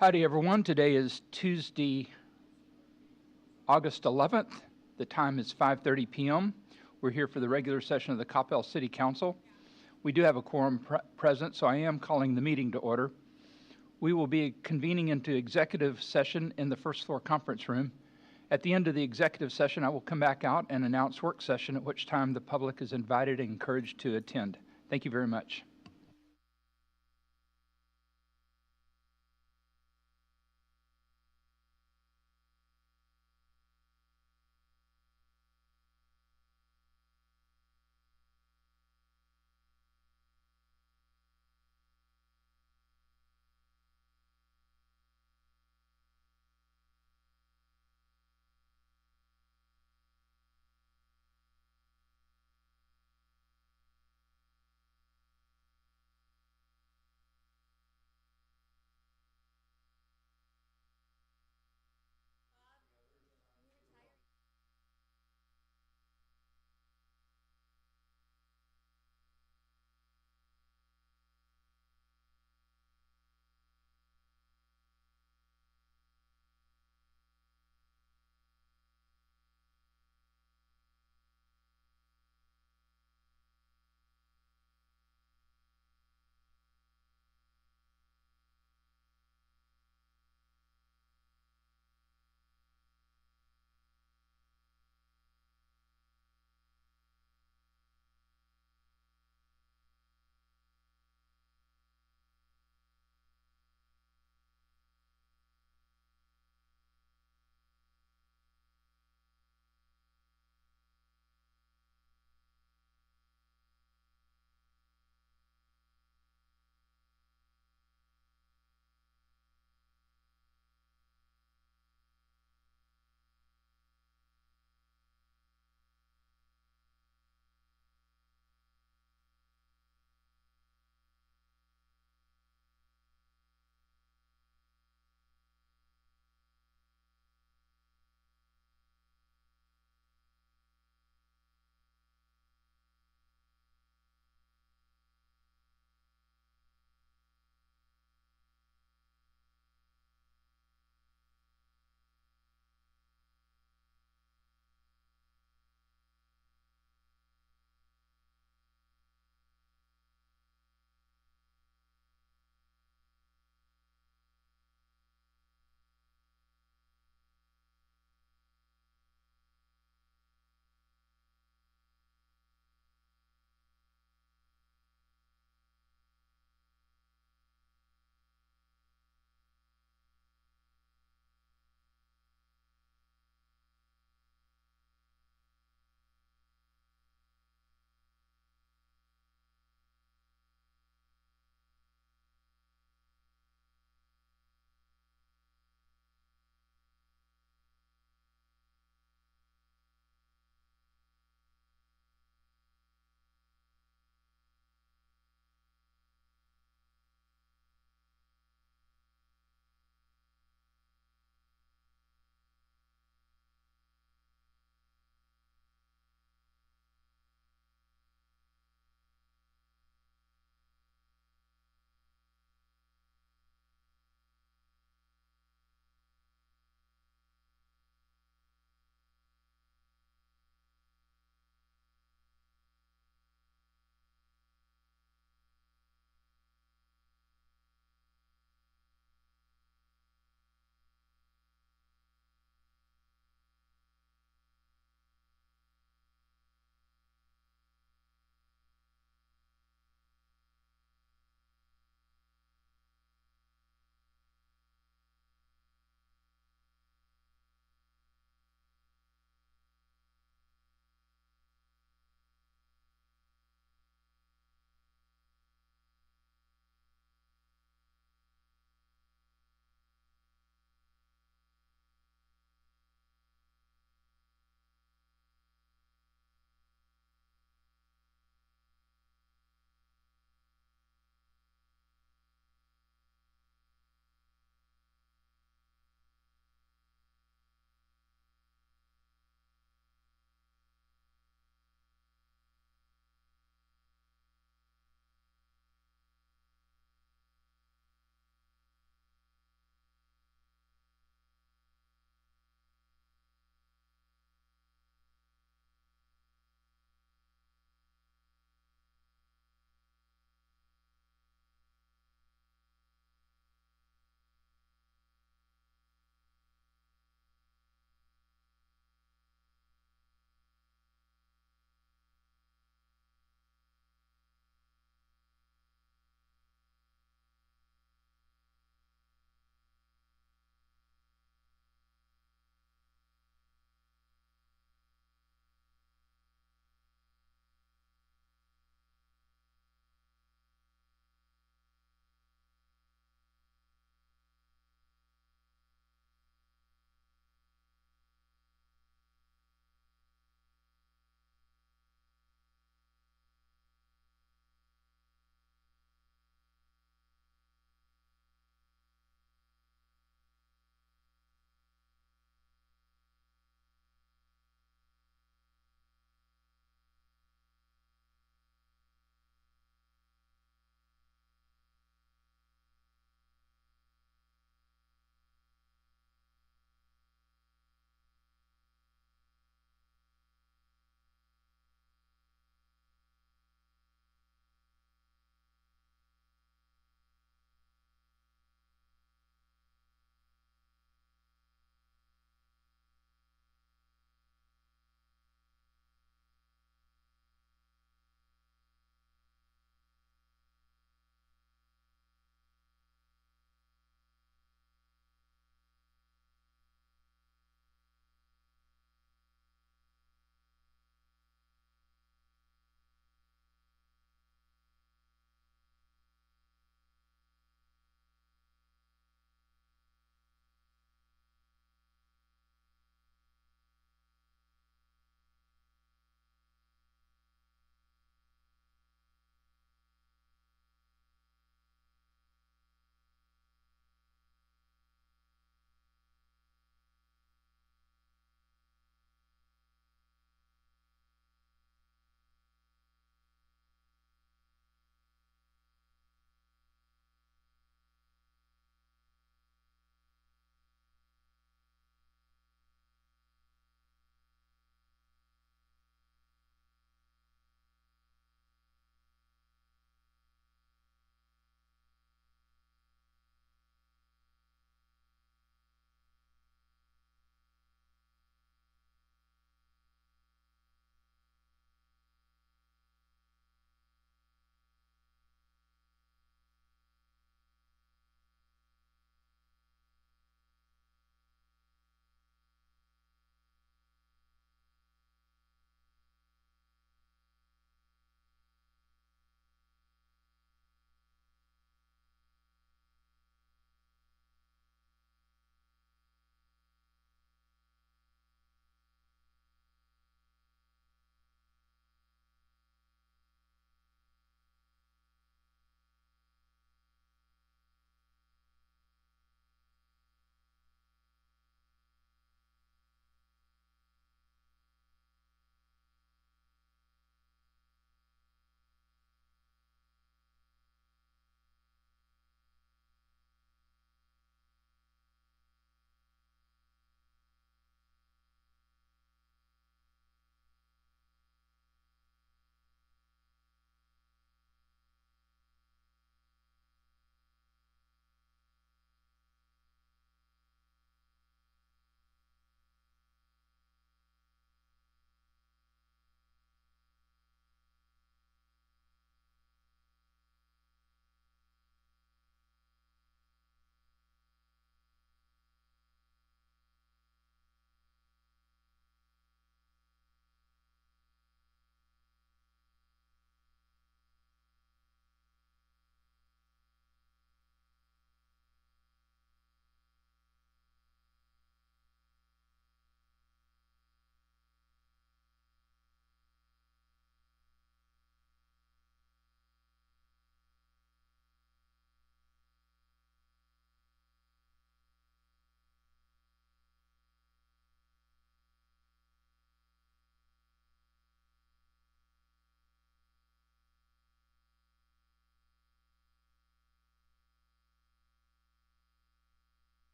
Howdy, everyone. Today is Tuesday, August 11th. The time is 5:30 p.m. We're here for the regular session of the Coppell City Council. We do have a quorum present, so I am calling the meeting to order. We will be convening into executive session in the first floor conference room. At the end of the executive session, I will come back out and announce work session, at which time the public is invited and encouraged to attend. Thank you very much.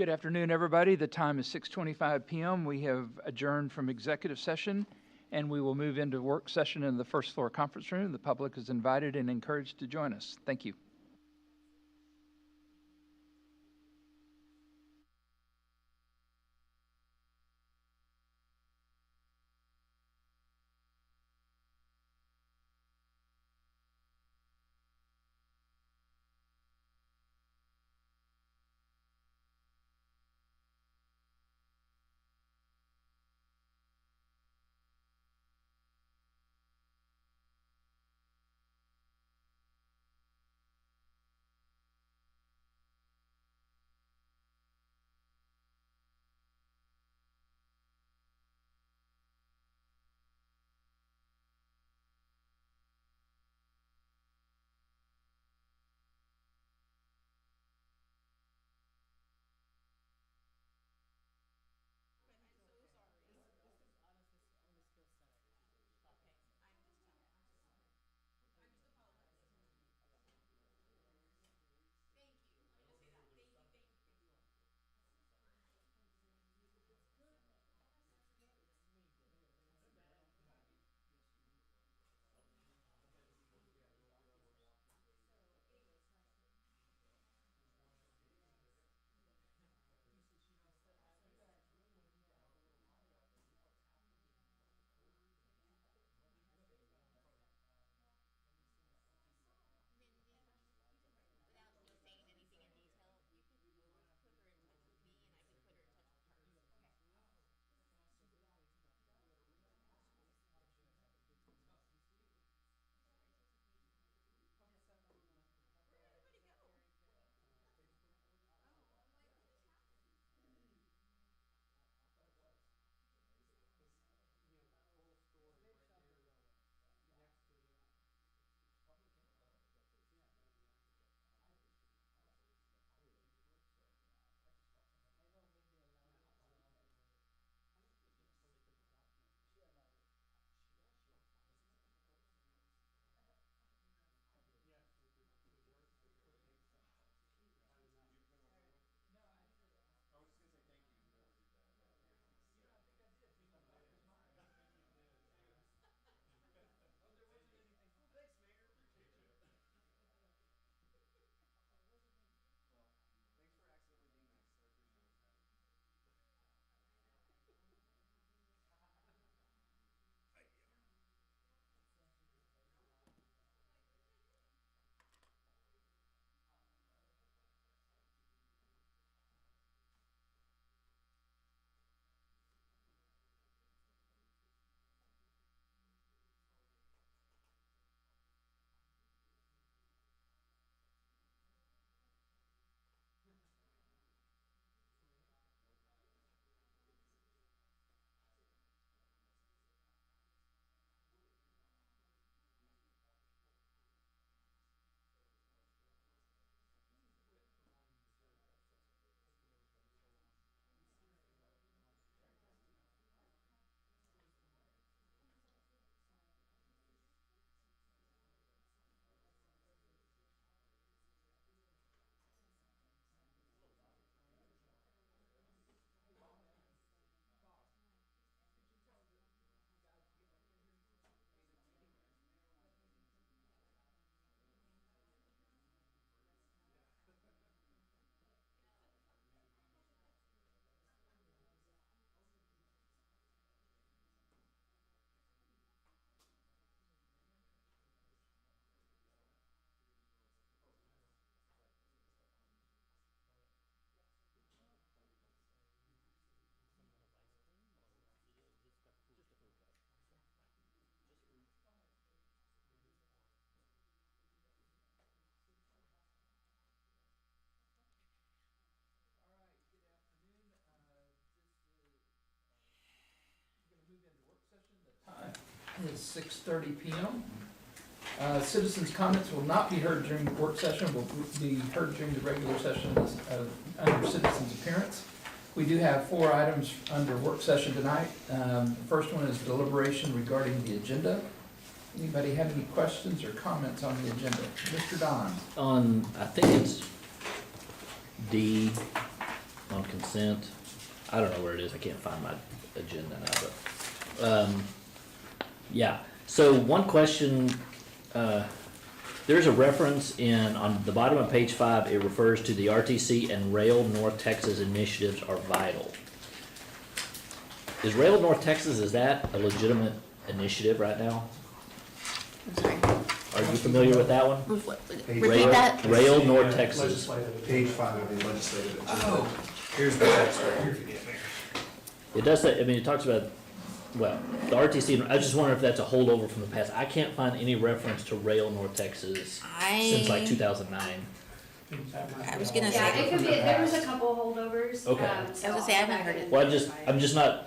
Good afternoon, everybody. The time is 6:25 p.m. We have adjourned from executive session, and we will move into work session in the first floor conference room. The public is invited and encouraged to join us. Thank you. It's 6:30 p.m. Citizens' comments will not be heard during the work session, will be heard during the regular session under citizens' appearance. We do have 4 items under work session tonight. The first one is deliberation regarding the agenda. Anybody have any questions or comments on the agenda? Mr. Don? On, I think it's D, on consent. I don't know where it is, I can't find my agenda now, but, yeah. So one question, there's a reference on the bottom of page 5, it refers to the RTC and Rail North Texas initiatives are vital. Is Rail North Texas, is that a legitimate initiative right now? I'm sorry. Are you familiar with that one? Repeat that. Rail North Texas. Page 5 of the legislative. Oh, here's the text right here if you get there. It does say, I mean, it talks about, well, the RTC, I was just wondering if that's a holdover from the past. I can't find any reference to Rail North Texas since like 2009. I was gonna Yeah, say, it could be, there was a couple holdovers. Okay. I was gonna say, I haven't heard it. Well, I'm just not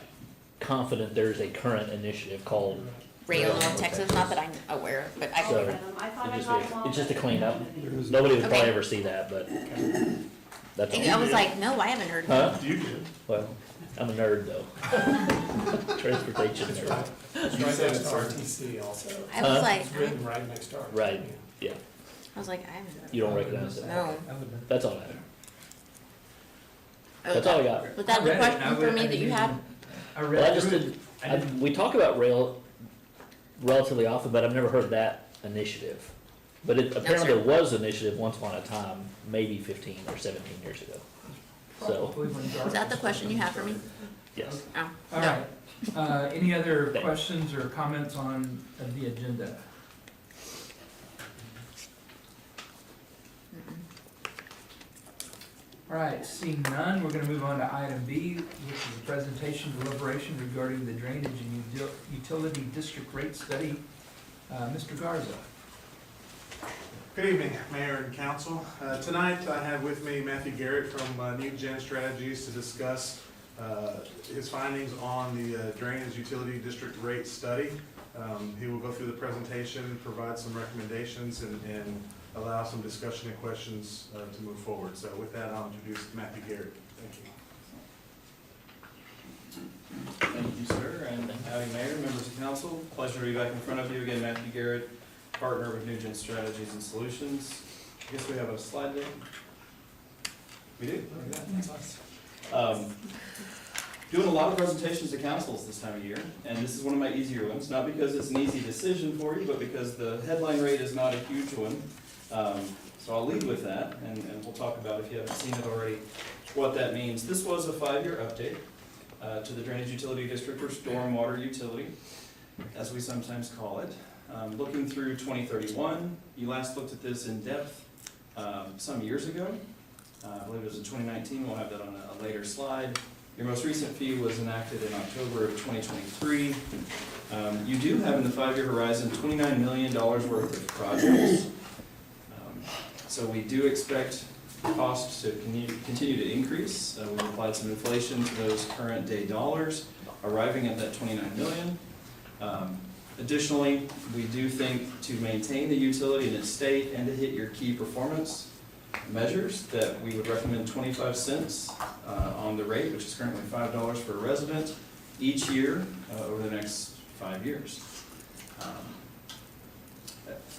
confident there's a current initiative called. Rail North Texas, not that I'm aware of, but I So, can, I thought I It's got just, them all. it's just a cleanup. Nobody would probably Okay. ever see that, but that's I all. was like, no, I haven't heard Huh? of it. You did. Well, I'm a nerd though. Transportation nerd. It's right next to RTC also. I was like, It's written right next to RTC. Right. Yeah, I was like, I haven't heard you don't recognize of it. that. No. That's all I have. Oh, That's all I got. Was that the question for me that you had? Well, I just didn't, we talk about rail relatively often, but I've never heard that initiative. But it apparently sir. there was an initiative once upon a time, maybe 15 or 17 years ago. So, Was that the question you had for me? yes. Oh, All no. right, any other Thanks. questions or comments on the agenda? All right, seeing none, we're gonna move on to item B, which is a presentation deliberation regarding the drainage and utility district rate study. Mr. Garza. Good evening, Mayor and Council. Tonight, I have with me Matthew Garrett from New Gen Strategies to discuss his findings on the drainage utility district rate study. He will go through the presentation, provide some recommendations, and allow some discussion and questions to move forward. So with that, I'll introduce Matthew Garrett. Thank you. Thank you, sir, and howdy, Mayor, members of council. Pleasure to be back in front of you again. Matthew Garrett, partner with New Gen Strategies and Solutions. I guess we have a slide deck. We do? That's nice. Doing a lot of presentations to councils this time of year, and this is one of my easier ones, not because it's an easy decision for you, but because the headline rate is not a huge one. So I'll lead with that, and we'll talk about, if you haven't seen it already, what that means. This was a 5-year update to the Drainage Utility District, or Stormwater Utility, as we sometimes call it. Looking through 2031, you last looked at this in depth some years ago. I believe it was in 2019, we'll have that on a later slide. Your most recent fee was enacted in October of 2023. You do have in the 5-year horizon $29 million worth of projects. So we do expect costs to continue to increase. We've applied some inflation to those current day dollars, arriving at that $29 million. Additionally, we do think to maintain the utility in its state and to hit your key performance measures, that we would recommend 25 cents on the rate, which is currently $5 per resident, each year over the next 5 years.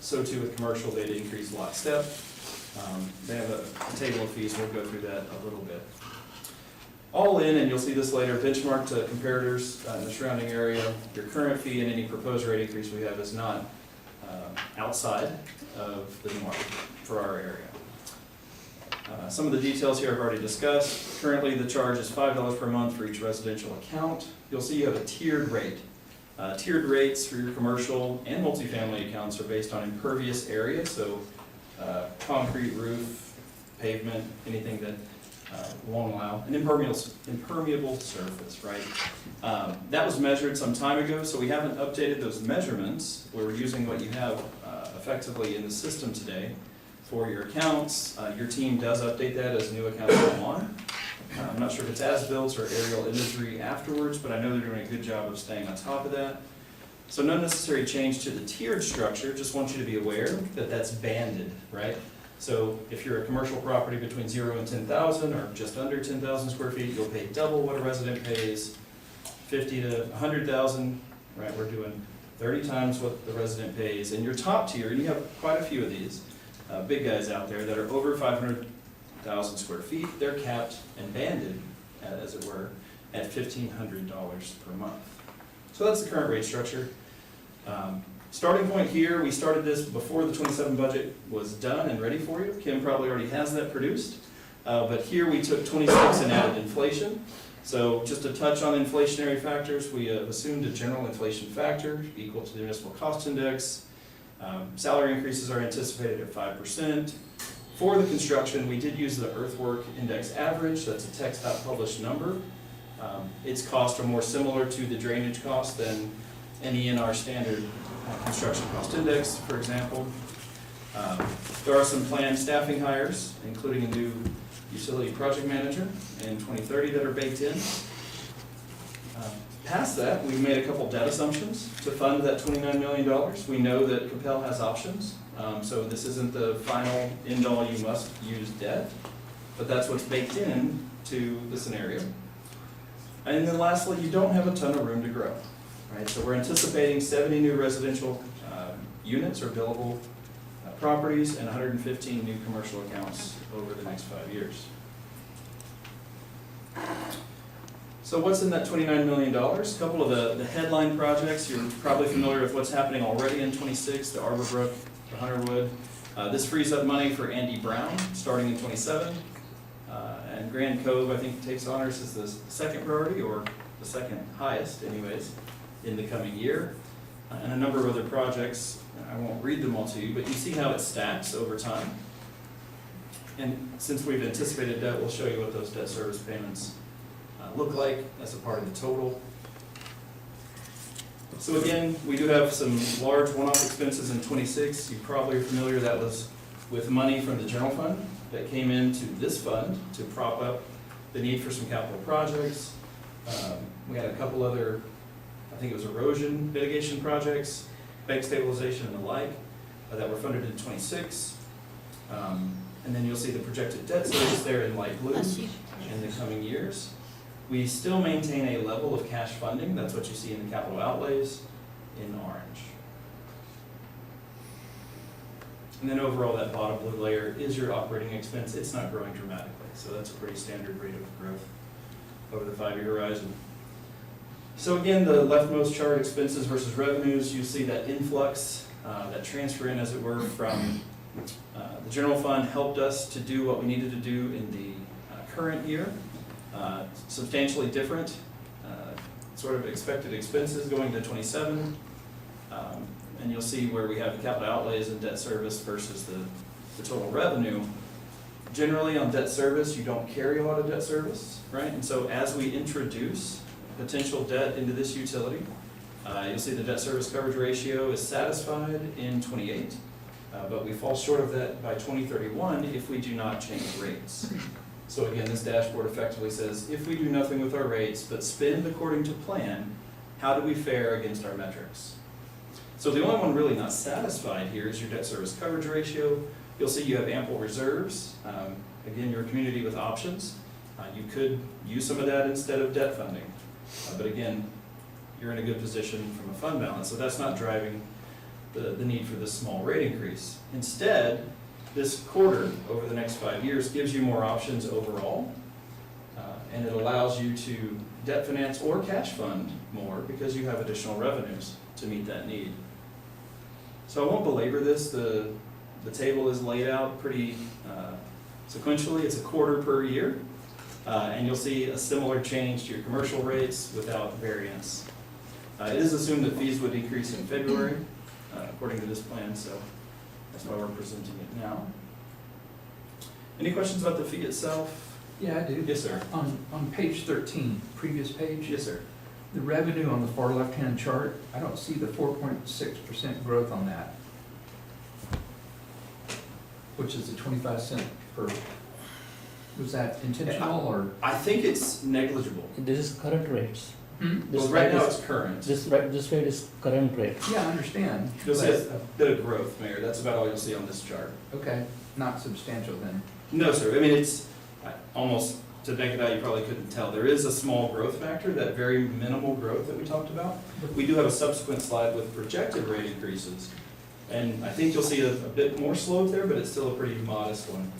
So too with commercial, they'd increase lockstep. They have a table of fees, we'll go through that a little bit. All in, and you'll see this later, benchmark to comparators in the surrounding area. Your current fee and any proposed rate increase we have is not outside of the norm for our area. Some of the details here I've already discussed. Currently, the charge is $5 per month for each residential account. You'll see you have a tiered rate. Tiered rates for your commercial and multifamily accounts are based on impervious area, so concrete roof, pavement, anything that won't allow an impermeable surface, right? That was measured some time ago, so we haven't updated those measurements. We're using what you have effectively in the system today for your accounts. Your team does update that as new accounts come on. I'm not sure if it's as-built or aerial imagery afterwards, but I know they're doing a good job of staying on top of that. So no necessary change to the tiered structure, just want you to be aware that that's banded, right? So if you're a commercial property between 0 and 10,000 or just under 10,000 square feet, you'll pay double what a resident pays. 50 to 100,000, right, we're doing 30 times what the resident pays. And your top tier, and you have quite a few of these, big guys out there that are over 500 1,000 square feet. They're capped and banded, as it were, at $1,500 per month. So that's the current rate structure. Starting point here, we started this before the 27 budget was done and ready for you. Kim probably already has that produced. But here we took 26 and added inflation. So just to touch on inflationary factors, we assumed a general inflation factor equal to the municipal cost index. Salary increases are anticipated at 5%. For the construction, we did use the earthwork index average. That's a TxDOT published number. Its costs are more similar to the drainage cost than any in our standard construction cost index, for example. There are some planned staffing hires, including a new utility project manager in 2030 that are baked in. Past that, we've made a couple debt assumptions to fund that $29 million. We know that Coppell has options, so this isn't the final end-all you must use debt, but that's what's baked in to the scenario. And then lastly, you don't have a ton of room to grow, right? So we're anticipating 70 new residential units or billable properties and 115 new commercial accounts over the next 5 years. So what's in that $29 million? A couple of the headline projects. You're probably familiar with what's happening already in 26, the Arbor Brook, the Hunterwood. This frees up money for Andy Brown starting in 27. And Grand Cove, I think, takes honors as the second priority, or the second highest anyways, in the coming year. And a number of other projects. I won't read them all to you, but you see how it stacks over time. And since we've anticipated debt, we'll show you what those debt service payments look like as a part of the total. So again, we do have some large one-off expenses in 26. You probably are familiar, that was with money from the general fund that came into this fund to prop up the need for some capital projects. We had a couple other, I think it was erosion mitigation projects, bank stabilization and the like, that were funded in 26. And then you'll see the projected debt service there in light blue Bless you. in the coming years. We still maintain a level of cash funding. That's what you see in the capital outlays in orange. And then overall, that bottom blue layer is your operating expense. It's not growing dramatically, so that's a pretty standard rate of growth over the 5-year horizon. So again, the leftmost chart, expenses versus revenues, you see that influx, that transfer in, as it were, from the general fund helped us to do what we needed to do in the current year. Substantially different sort of expected expenses going to 27. And you'll see where we have the capital outlays and debt service versus the total revenue. Generally on debt service, you don't carry a lot of debt service, right? And so as we introduce potential debt into this utility, you'll see the debt service coverage ratio is satisfied in 28, but we fall short of that by 2031 if we do not change rates. So again, this dashboard effectively says, if we do nothing with our rates but spend according to plan, how do we fare against our metrics? So the only one really not satisfied here is your debt service coverage ratio. You'll see you have ample reserves. Again, you're a community with options. You could use some of that instead of debt funding. But again, you're in a good position from a fund balance, so that's not driving the need for this small rate increase. Instead, this quarter over the next 5 years gives you more options overall, and it allows you to debt finance or cash fund more because you have additional revenues to meet that need. So I won't belabor this. The table is laid out pretty sequentially. It's a quarter per year, and you'll see a similar change to your commercial rates without variance. It is assumed that fees would increase in February, according to this plan, so that's why we're presenting it now. Any questions about the fee itself? Yeah, I do. Yes, sir. On page 13, previous page. Yes, sir. The revenue on the far left-hand chart, I don't see the 4.6% growth on that, which is the 25 cent per. Was that intentional or? I think it's negligible. This is current rates. This Well, right rate now is- it's current. This rate is current rate. Yeah, I understand. You'll see but- a bit of growth, Mayor. That's about all you'll see on this chart. Okay, not substantial then. No, sir. I mean, it's almost, to make it out, you probably couldn't tell. There is a small growth factor, that very minimal growth that we talked about. We do have a subsequent slide with projected rate increases. And I think you'll see a bit more slope there, but it's still a pretty modest one.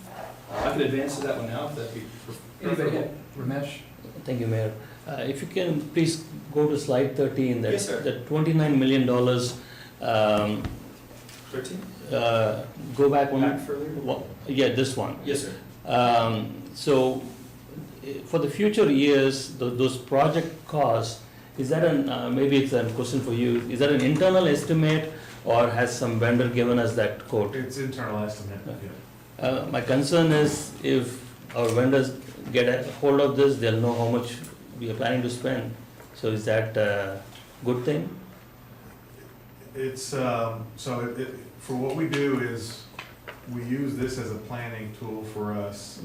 I can advance to that one now if that'd be Anybody preferable. have, Ramesh? Thank you, Mayor. If you can please go to slide 13, that, Yes, sir. that $29 million, 13? go back one. Back further? Yeah, this one. Yes, sir. So, for the future years, those project costs, is that maybe it's a question for you, is that an internal estimate or has some vendor given us that quote? It's internal estimate, yeah. My concern is if our vendors get a hold of this, they'll know how much we are planning to spend. So is that a good thing? It's, for what we do is, we use this as a planning tool for us,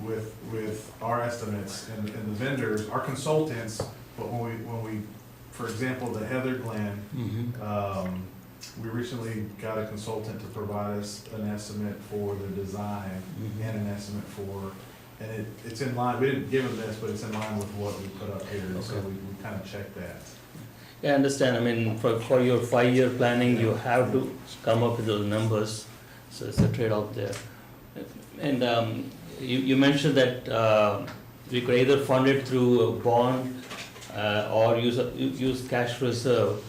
with our estimates and the vendors, our consultants, but when we, for example, the Heather Glen, we recently got a consultant to provide us an estimate for the design and an estimate for, and it's in line, we didn't give them this, but it's in line with what we put up here, and so Okay. we kind of checked that. Yeah, I understand. I mean, for your 5-year planning, you have to come up with those numbers, so it's a trade-off there. And you mentioned that we could either fund it through a bond or use cash reserve.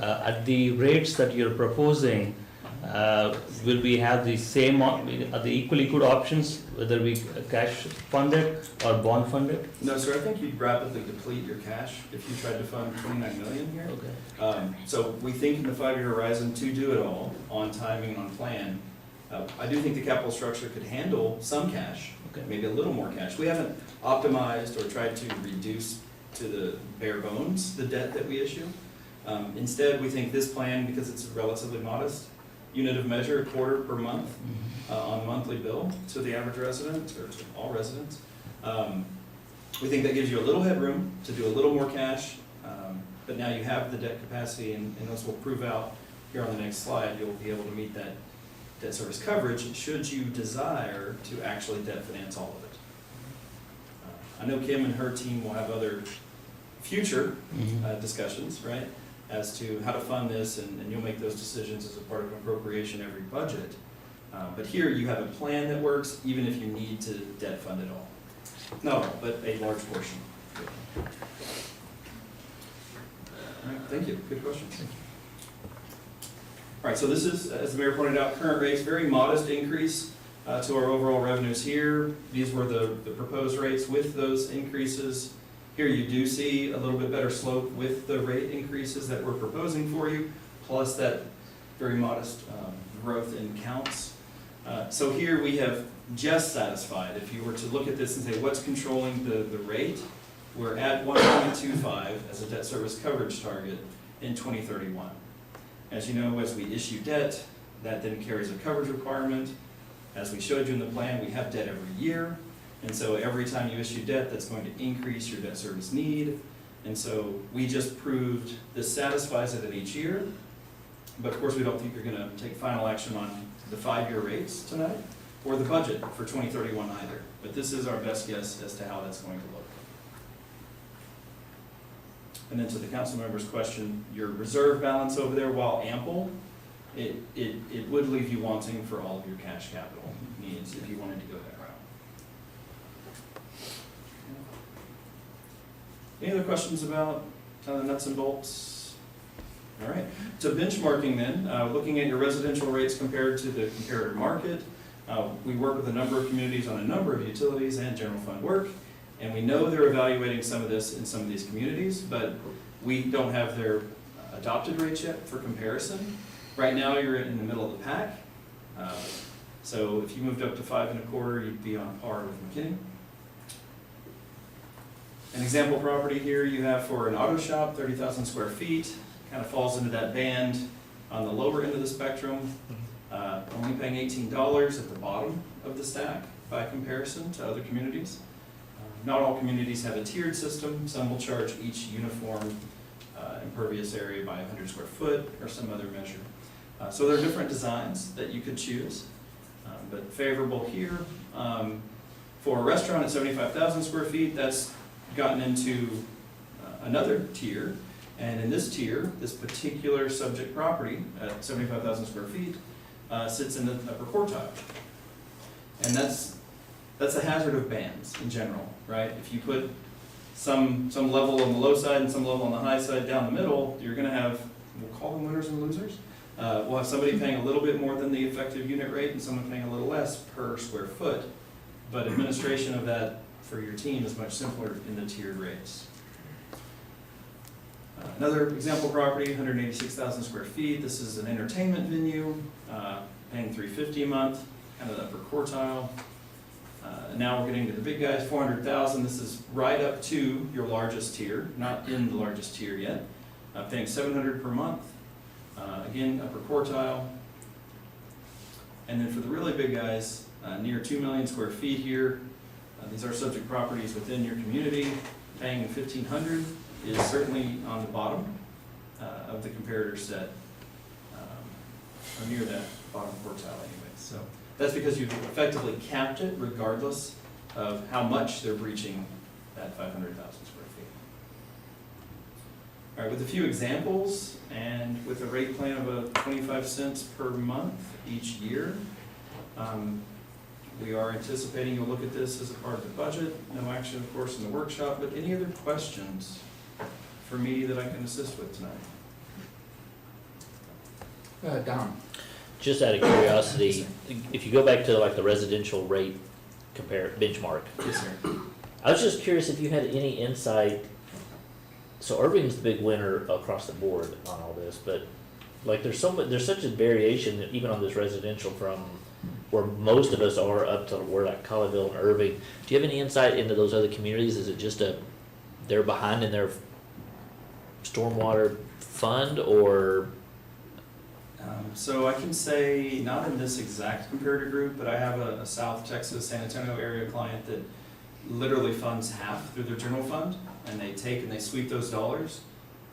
At the rates that you're proposing, will we have the same, are the equally good options, whether we cash fund it or bond fund it? No, sir, I think you'd rapidly deplete your cash if you tried to fund 29 million here. Okay. So we think in the 5-year horizon to do it all on timing and on plan. I do think the capital structure could handle some cash, Okay. maybe a little more cash. We haven't optimized or tried to reduce to the bare bones the debt that we issue. Instead, we think this plan, because it's relatively modest, unit of measure, a quarter per month on a monthly bill to the average resident or to all residents. We think that gives you a little headroom to do a little more cash, but now you have the debt capacity, and as we'll prove out here on the next slide, you'll be able to meet that debt service coverage should you desire to actually debt finance all of it. I know Kim and her team will have other future discussions, right, as to how to fund this, and you'll make those decisions as a part of appropriation every budget. But here you have a plan that works, even if you need to debt fund it all. No, but a large portion. All right, thank you. Good questions. All right, so this is, as the mayor pointed out, current rates, very modest increase to our overall revenues here. These were the proposed rates with those increases. Here you do see a little bit better slope with the rate increases that we're proposing for you, plus that very modest growth in counts. So here we have just satisfied, if you were to look at this and say, what's controlling the rate? We're at 1.25 as a debt service coverage target in 2031. As you know, as we issue debt, that then carries a coverage requirement. As we showed you in the plan, we have debt every year. And so every time you issue debt, that's going to increase your debt service need. And so we just proved this satisfies it at each year. But of course, we don't think you're gonna take final action on the 5-year rates tonight or the budget for 2031 either. But this is our best guess as to how that's going to look. And then to the council member's question, your reserve balance over there, while ample, it would leave you wanting for all of your cash capital needs if you wanted to go that route. Any other questions about the nuts and bolts? All right, so benchmarking then, looking at your residential rates compared to the comparator market, we work with a number of communities on a number of utilities and general fund work, and we know they're evaluating some of this in some of these communities, but we don't have their adopted rates yet for comparison. Right now, you're in the middle of the pack. So if you moved up to 5.25, you'd be on par with McKinney. An example property here you have for an auto shop, 30,000 square feet, kind of falls into that band on the lower end of the spectrum, only paying $18 at the bottom of the stack by comparison to other communities. Not all communities have a tiered system. Some will charge each uniform impervious area by 100 square foot or some other measure. So there are different designs that you could choose, but favorable here. For a restaurant at 75,000 square feet, that's gotten into another tier. And in this tier, this particular subject property at 75,000 square feet sits in the upper quartile. And that's a hazard of bands in general, right? If you put some level on the low side and some level on the high side down the middle, you're gonna have, we'll call them winners and losers. We'll have somebody paying a little bit more than the effective unit rate and someone paying a little less per square foot. But administration of that for your team is much simpler in the tiered rates. Another example property, 186,000 square feet. This is an entertainment venue, paying $350 a month, kind of the upper quartile. Now we're getting to the big guys, 400,000. This is right up to your largest tier, not in the largest tier yet. Paying $700 per month. Again, upper quartile. And then for the really big guys, near 2 million square feet here. These are subject properties within your community. Paying $1,500 is certainly on the bottom of the comparator set, or near that bottom quartile anyway. So that's because you've effectively capped it regardless of how much they're breaching that 500,000 square feet. All right, with a few examples and with a rate plan of 25 cents per month each year, we are anticipating you'll look at this as a part of the budget. No action, of course, in the workshop, but any other questions for me that I can assist with tonight? Don? Just out of curiosity, if you go back to like the residential rate benchmark, Yes, sir. I was just curious if you had any insight. So Irving's the big winner across the board on all this, but like there's such a variation even on this residential from where most of us are up to where like Colleyville and Irving. Do you have any insight into those other communities? Is it just they're behind in their stormwater fund, or? So I can say, not in this exact comparator group, but I have a South Texas, San Antonio area client that literally funds half through their general fund, and they take and they sweep those dollars,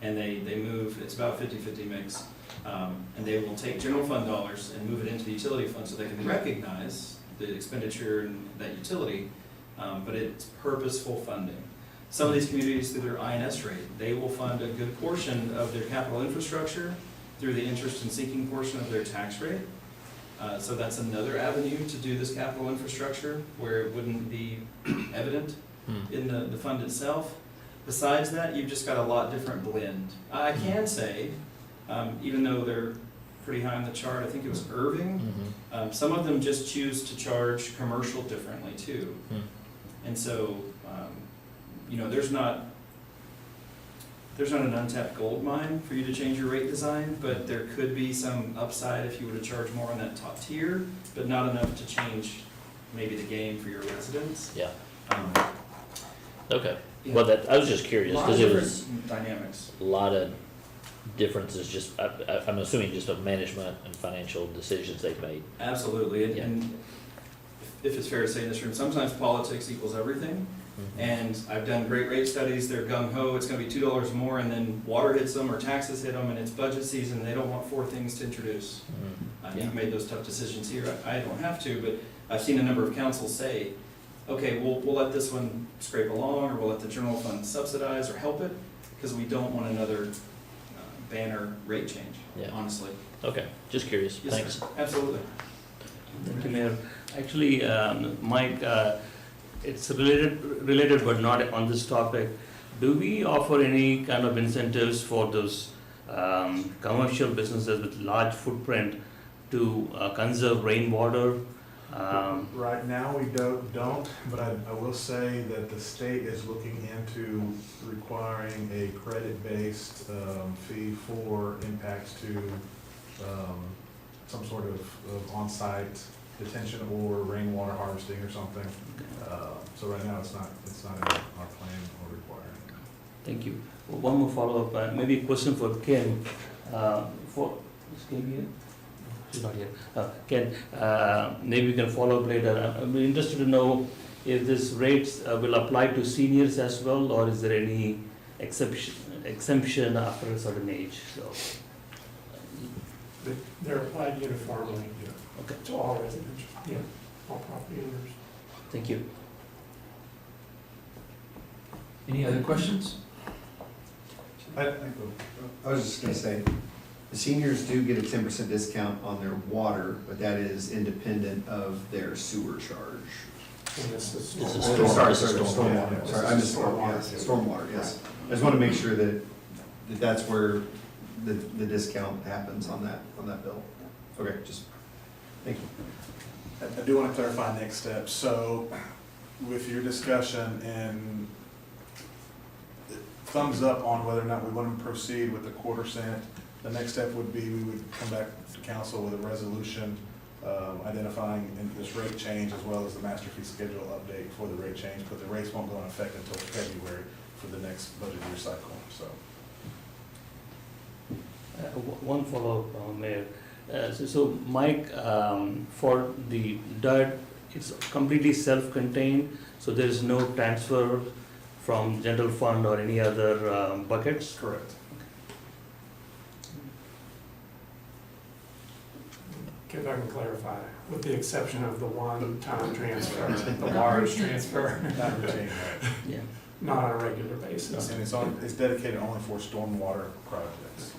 and they move, it's about 50-50 mix, and they will take general fund dollars and move it into the utility fund so they can recognize the expenditure in that utility, but it's purposeful funding. Some of these communities, through their INS rate, they will fund a good portion of their capital infrastructure through the interest and sinking portion of their tax rate. So that's another avenue to do this capital infrastructure where it wouldn't be evident in the fund itself. Besides that, you've just got a lot different blend. I can say, even though they're pretty high on the chart, I think it was Irving, some of them just choose to charge commercial differently too. And so, you know, there's not an untapped gold mine for you to change your rate design, but there could be some upside if you were to charge more on that top tier, but not enough to change maybe the game for your residents. Yeah. Yeah. Okay. Well, I was just curious because it was dynamics. a lot of differences. Just I'm assuming just of management and financial decisions they've made. Absolutely, Yeah. and if it's fair to say in this room, sometimes politics equals everything. And I've done great rate studies, they're gung-ho, it's gonna be $2 more, and then water hits them or taxes hit them, and it's budget season, and they don't want 4 things to introduce. You've made those tough decisions here, I don't have to, but I've seen a number of councils say, okay, we'll let this one scrape along, or we'll let the general fund subsidize or help it, because we don't want another banner rate change, Yeah. honestly. Okay, just curious. Yes, Thanks. sir. Absolutely. Thank you, Mayor. Actually, Mike, it's related but not on this topic. Do we offer any kind of incentives for those commercial businesses with large footprint to conserve rainwater? Right now, we don't, but I will say that the state is looking into requiring a credit-based fee for impacts to some sort of on-site detention or rainwater harvesting or something. So right now, it's not in our plan or requiring. Thank you. One more follow-up, maybe a question for Ken. Is Ken here? She's not here. Ken, maybe we can follow up later. I'm interested to know if these rates will apply to seniors as well, or is there any exemption after a certain age? So, They're applied uniformly okay, to all residential, all property owners. thank you. Any other questions? I was just gonna say, the seniors do get a 10% discount on their water, but that is independent of their sewer charge. And this is. This is Oh, storm- stormwater, sorry, I missed, stormwater, yes. I just wanna make sure that that's where the discount happens on that bill. Okay, just, thank you. I do want to clarify next steps. So with your discussion and thumbs up on whether or not we want to proceed with the 1/4 cent, the next step would be we would come back to council with a resolution identifying this rate change as well as the master fee schedule update for the rate change, but the rates won't go into effect until February for the next budget year cycle, so. One follow-up, Mayor. So Mike, for the dirt, it's completely self-contained, so there is no transfer from general fund or any other buckets? Correct. If I can clarify, with the exception of the one-time transfer, the large transfer, Not routine, right? Yeah. not on a regular basis. And it's dedicated only for stormwater projects.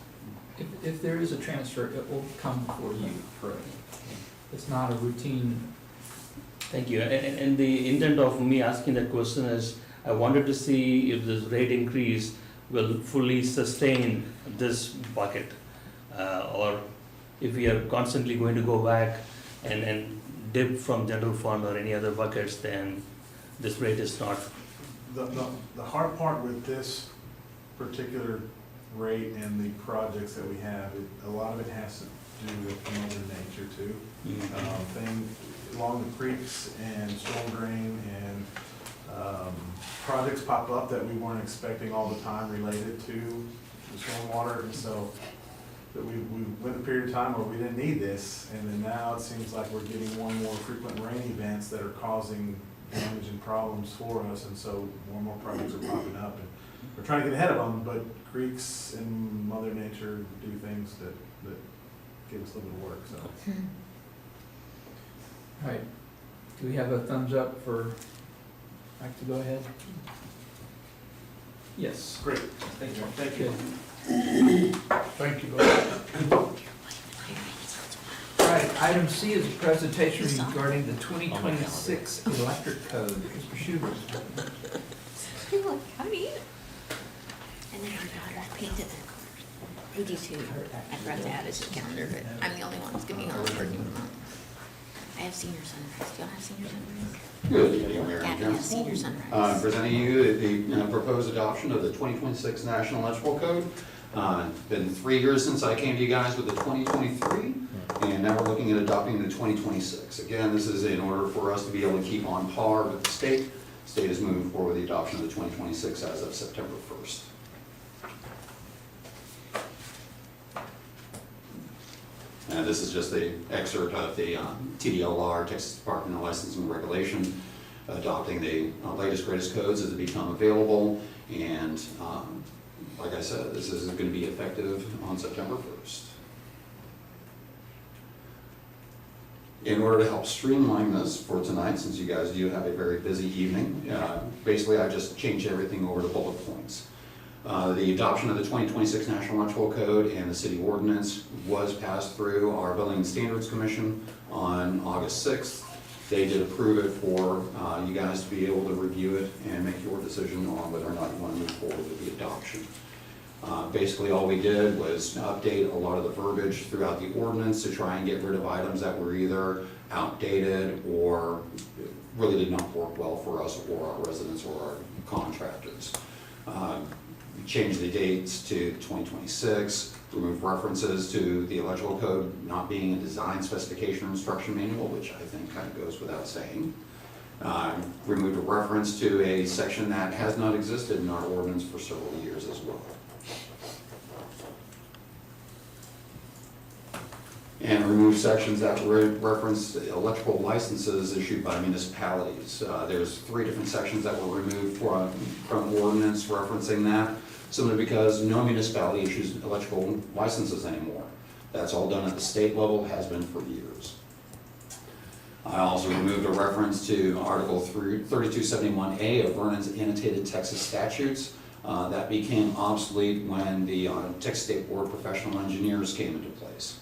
If there is a transfer, it will come before you. Correct. It's not a routine. Thank you. And the intent of me asking that question is, I wanted to see if this rate increase will fully sustain this bucket, or if we are constantly going to go back and dip from general fund or any other buckets, then this rate is not. The hard part with this particular rate and the projects that we have, a lot of it has to do with Mother Nature too. Thing along the creeks and storm drain and projects pop up that we weren't expecting all the time related to the stormwater, and so that we went a period of time where we didn't need this, and then now it seems like we're getting more and more frequent rain events that are causing damage and problems for us, and so more and more projects are popping up, and we're trying to get ahead of them, but creeks and Mother Nature do things that give us a little bit of work, so. All right. Do we have a thumbs up for Mike to go ahead? Yes. Great, thank you, thank you. Good. Thank you. All right, item C is a presentation regarding the 2026 electric code. Mr. Schubert. I'm like, how do you eat it? And then her daughter painted it. They do too. I forgot to add it to the calendar, but I'm the only one who's gonna be home working month. I have senior sunrise. Do y'all have senior sunrise? Good evening, Mayor and Gabby has Council. senior sunrise. Presenting you the proposed adoption of the 2026 National Electrical Code. It's been 3 years since I came to you guys with the 2023, and now we're looking at adopting the 2026. Again, this is in order for us to be able to keep on par with the state. The state is moving forward with the adoption of the 2026 as of September 1st. And this is just the excerpt of the TDLR, Texas Department of Licensing and Regulation, adopting the latest, greatest codes as they become available. And like I said, this is going to be effective on September 1st. In order to help streamline this for tonight, since you guys do have a very busy evening, basically I just changed everything over to bullet points. The adoption of the 2026 National Electrical Code and the city ordinance was passed through our Building and Standards Commission on August 6th. They did approve it for you guys to be able to review it and make your decision on whether or not you want to move forward with the adoption. Basically all we did was update a lot of the verbiage throughout the ordinance to try and get rid of items that were either outdated or really did not work well for us or our residents or our contractors. We changed the dates to 2026, remove references to the electrical code not being a design specification or instruction manual, which I think kind of goes without saying. Removed a reference to a section that has not existed in our ordinance for several years as well. And remove sections that reference electrical licenses issued by municipalities. There's 3 different sections that were removed from ordinance referencing that, simply because no municipality issues electrical licenses anymore. That's all done at the state level, has been for years. I also removed a reference to Article 3271A of Vernon's annotated Texas statutes. That became obsolete when the Texas State Board of Professional Engineers came into place.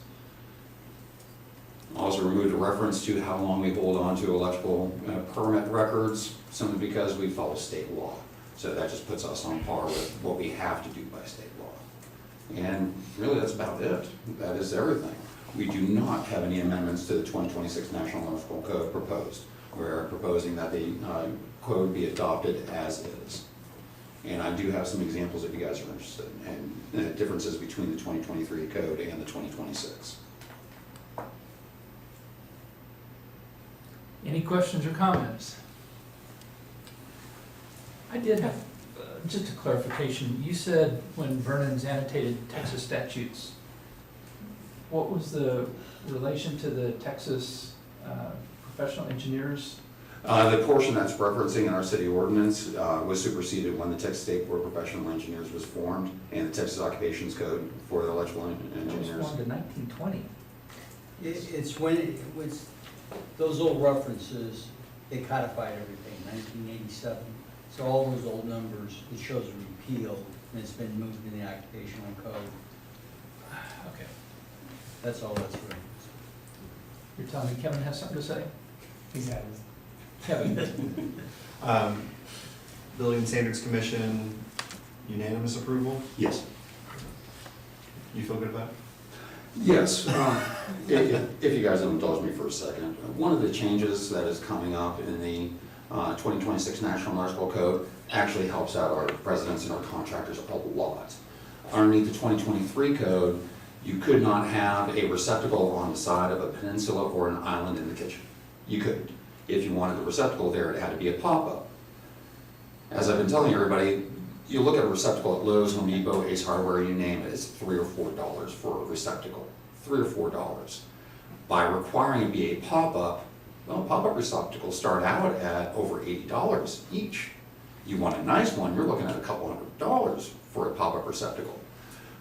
Also removed a reference to how long we hold on to electrical permit records, simply because we follow state law. So that just puts us on par with what we have to do by state law. And really, that's about it. That is everything. We do not have any amendments to the 2026 National Electrical Code proposed. We're proposing that the code be adopted as is. And I do have some examples if you guys are interested, and the differences between the 2023 code and the 2026. Any questions or comments? I did have, just a clarification. You said when Vernon's annotated Texas statutes, what was the relation to the Texas professional engineers? The portion that's referencing in our city ordinance was superseded when the Texas State Board of Professional Engineers was formed, and the Texas Occupations Code for the electrical It was engineers. formed in 1920. It's when it was, those old references, they codified everything, 1987. So all those old numbers, it shows a repeal, and it's been moved in the occupational code. Okay. That's all that's for. You're telling me Kevin has something to say? He has. Kevin? Building Standards Commission, unanimous approval? Yes. You feel good about it? Yes. If you guys will indulge me for a second, one of the changes that is coming up in the 2026 National Electrical Code actually helps out our residents and our contractors a lot. Underneath the 2023 code, you could not have a receptacle on the side of a peninsula or an island in the kitchen. You couldn't. If you wanted a receptacle there, it had to be a pop-up. As I've been telling everybody, you look at a receptacle at Lowe's, Home Depot, Ace Hardware, you name it, it's $3 or $4 for a receptacle. $3 or $4. By requiring it be a pop-up, well, pop-up receptacles start out at over $80 each. You want a nice one, you're looking at a couple $100 for a pop-up receptacle.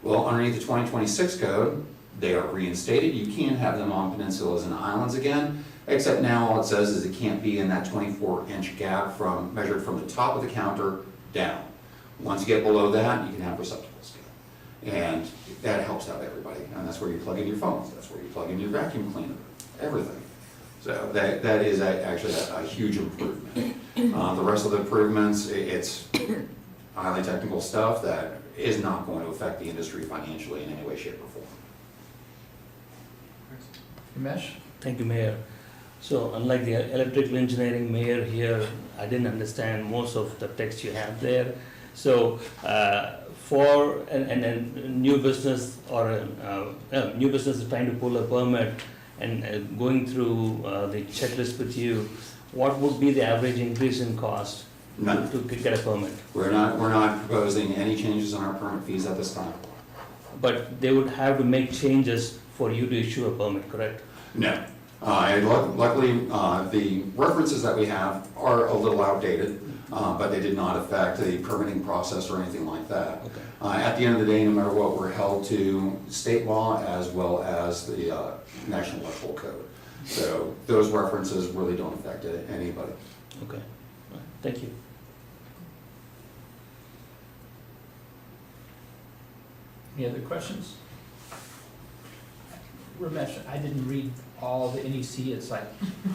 Well, underneath the 2026 code, they are reinstated. You can't have them on peninsulas and islands again, except now all it says is it can't be in that 24-inch gap measured from the top of the counter down. Once you get below that, you can have receptacles again. And that helps out everybody. And that's where you plug in your phones. That's where you plug in your vacuum cleaner, everything. So that is actually a huge improvement. The rest of the improvements, it's highly technical stuff that is not going to affect the industry financially in any way, shape, or form. Ramesh? Thank you, Mayor. So unlike the electrical engineering mayor here, I didn't understand most of the text you have there. So for a new business or a new business is trying to pull a permit and going through the checklist with you, what would be the average increase in cost None. to get a permit? We're not proposing any changes in our permit fees at this time. But they would have to make changes for you to issue a permit, correct? No. Luckily, the references that we have are a little outdated, but they did not affect the permitting process or anything like that. Okay. At the end of the day, no matter what, we're held to state law as well as the National Electrical Code. So those references really don't affect anybody. Okay. Thank you. Any other questions? Ramesh, I didn't read all the NEC, it's like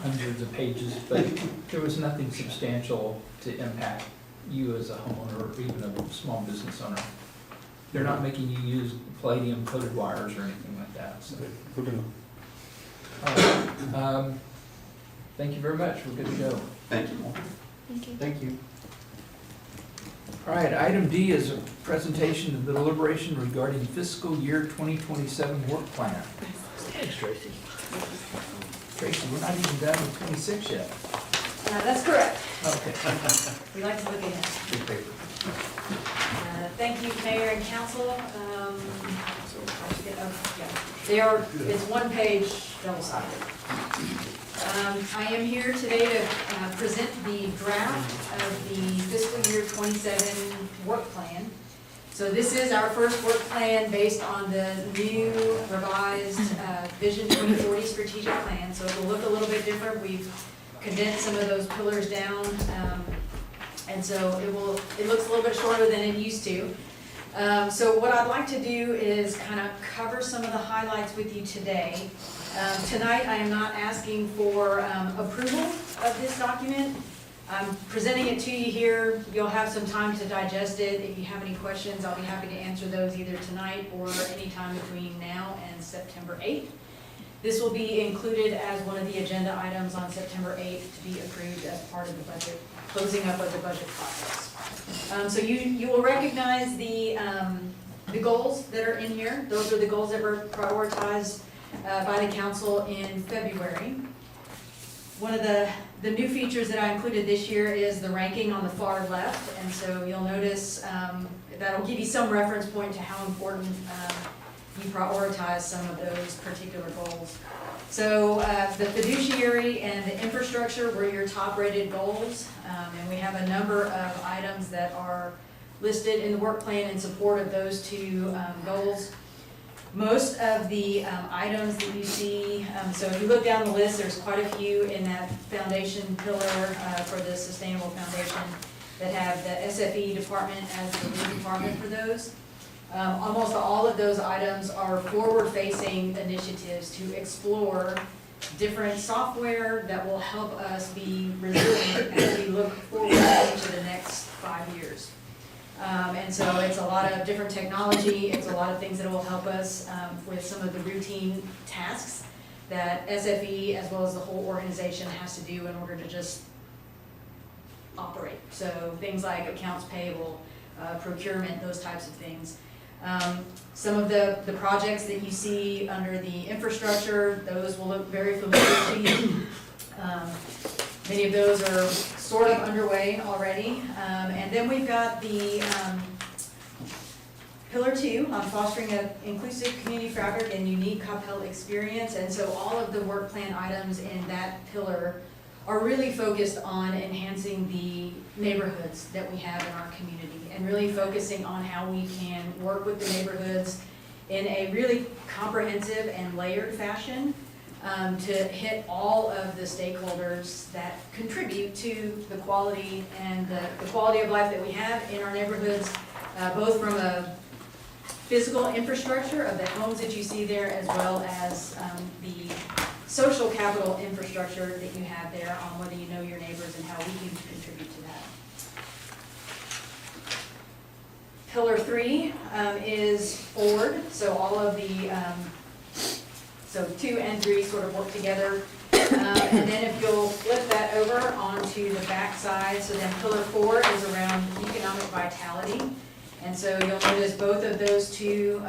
hundreds of pages, but there was nothing substantial to impact you as a homeowner or even a small business owner. They're not making you use palladium coated wires or anything like that, so. Good to know. All right. Thank you very much, we're good to go. Thank you. Thank you. Thank you. All right, item D is a presentation of the deliberation regarding fiscal year 2027 work plan. Thanks, Tracy. Tracy, we're not even done with 26 yet. That's correct. Okay. We like to look ahead. Good paper. Thank you, Mayor and Council. It's one page, double-sided. I am here today to present the draft of the fiscal year 27 work plan. So this is our first work plan based on the new revised Vision 2040 strategic plan. So it will look a little bit different. We've condensed some of those pillars down And so it looks a little bit shorter than it used to. So what I'd like to do is kind of cover some of the highlights with you today. Tonight, I am not asking for approval of this document. I'm presenting it to you here. You'll have some time to digest it. If you have any questions, I'll be happy to answer those either tonight or anytime between now and September 8th. This will be included as one of the agenda items on September 8th to be approved as part of the budget, closing up of the budget process. So you will recognize the goals that are in here. Those are the goals that were prioritized by the council in February. One of the new features that I included this year is the ranking on the far left, and so you'll notice that'll give you some reference point to how important you prioritize some of those particular goals. So the fiduciary and the infrastructure were your top rated goals, and we have a number of items that are listed in the work plan in support of those two goals. Most of the items that you see, so if you look down the list, there's quite a few in that foundation pillar for the Sustainable Foundation that have the SFE department as the lead department for those. Almost all of those items are forward-facing initiatives to explore different software that will help us be resilient as we look forward into the next 5 years. And so it's a lot of different technology, it's a lot of things that will help us with some of the routine tasks that SFE as well as the whole organization has to do in order to just operate. So things like accounts payable, procurement, those types of things. Some of the projects that you see under the infrastructure, those will look very familiar to you. Many of those are sort of underway already. And then we've got the Pillar 2 on fostering an inclusive community fabric and unique Coppell experience. And so all of the work plan items in that pillar are really focused on enhancing the neighborhoods that we have in our community and really focusing on how we can work with the neighborhoods in a really comprehensive and layered fashion to hit all of the stakeholders that contribute to the quality and the quality of life that we have in our neighborhoods, both from a physical infrastructure of the homes that you see there, as well as the social capital infrastructure that you have there on whether you know your neighbors and how we can contribute to that. Pillar 3 is forward, so all of the, so 2 and 3 sort of work together. And then if you'll flip that over onto the back side, so then Pillar 4 is around economic vitality. And so you'll notice both of those two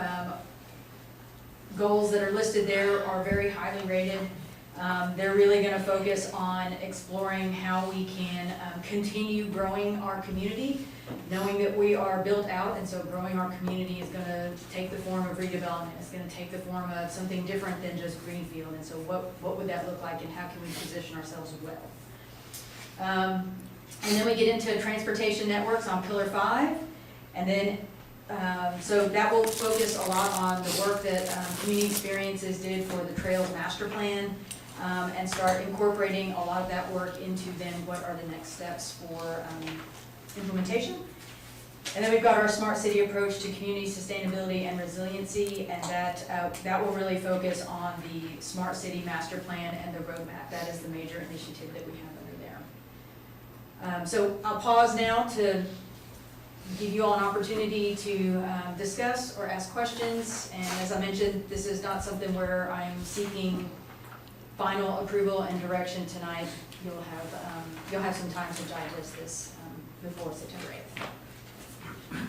goals that are listed there are very highly rated. They're really going to focus on exploring how we can continue growing our community, knowing that we are built out, and so growing our community is going to take the form of redevelopment. It's going to take the form of something different than just greenfield. And so what would that look like, and how can we position ourselves well? And then we get into transportation networks on Pillar 5. And then, so that will focus a lot on the work that Community Experiences did for the Trails Master Plan, and start incorporating a lot of that work into then what are the next steps for implementation. And then we've got our Smart City approach to community sustainability and resiliency, and that will really focus on the Smart City Master Plan and the roadmap. That is the major initiative that we have under there. So I'll pause now to give you all an opportunity to discuss or ask questions. And as I mentioned, this is not something where I'm seeking final approval and direction tonight. You'll have some time to digest this before September 8th.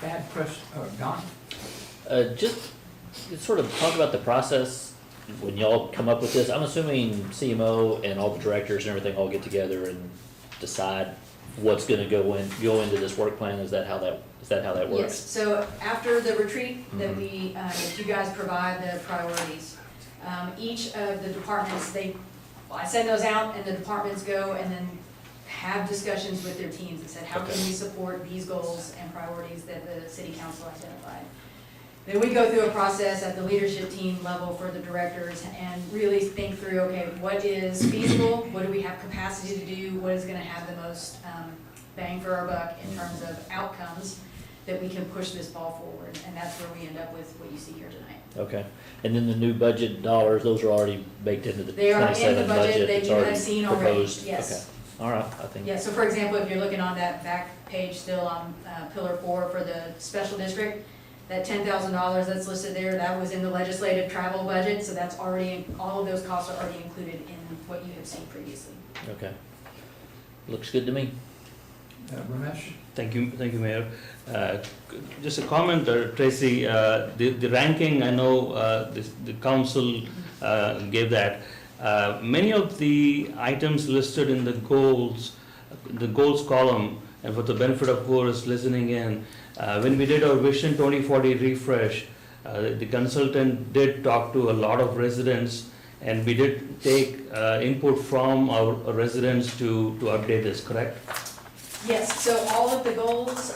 Bad question, Don? Just sort of talk about the process when y'all come up with this. I'm assuming CMO and all the directors and everything all get together and decide what's going to go into this work plan. Is that how that works? Yes. So after the retreat that that you guys provide the priorities, each of the departments, I send those out, and the departments go and then have discussions with their teams and said, how can we support these goals and priorities that the city council identified? Then we go through a process at the leadership team level for the directors and really think through, okay, what is feasible? What do we have capacity to do? What is gonna have the most bang for our buck in terms of outcomes that we can push this ball forward? And that's where we end up with what you see here tonight. Okay, and then the new budget dollars, those are already baked into the They are in the 27 budget budget, that it's you have already seen already, proposed? yes. Okay. All right, I think. Yeah, so for example, if you're looking on that back page still on Pillar 4 for the special district, that $10,000 that's listed there, that was in the legislative travel budget, so that's already, all of those costs are already included in what you have seen previously. Okay. Looks good to me. Ramesh? Thank you, Mayor. Just a comment, Tracy, the ranking, I know the council gave that. Many of the items listed in the goals column, and for the benefit of who is listening in, when we did our Vision 2040 refresh, the consultant did talk to a lot of residents, and we did take input from our residents to update this, correct? Yes, so all of the goals,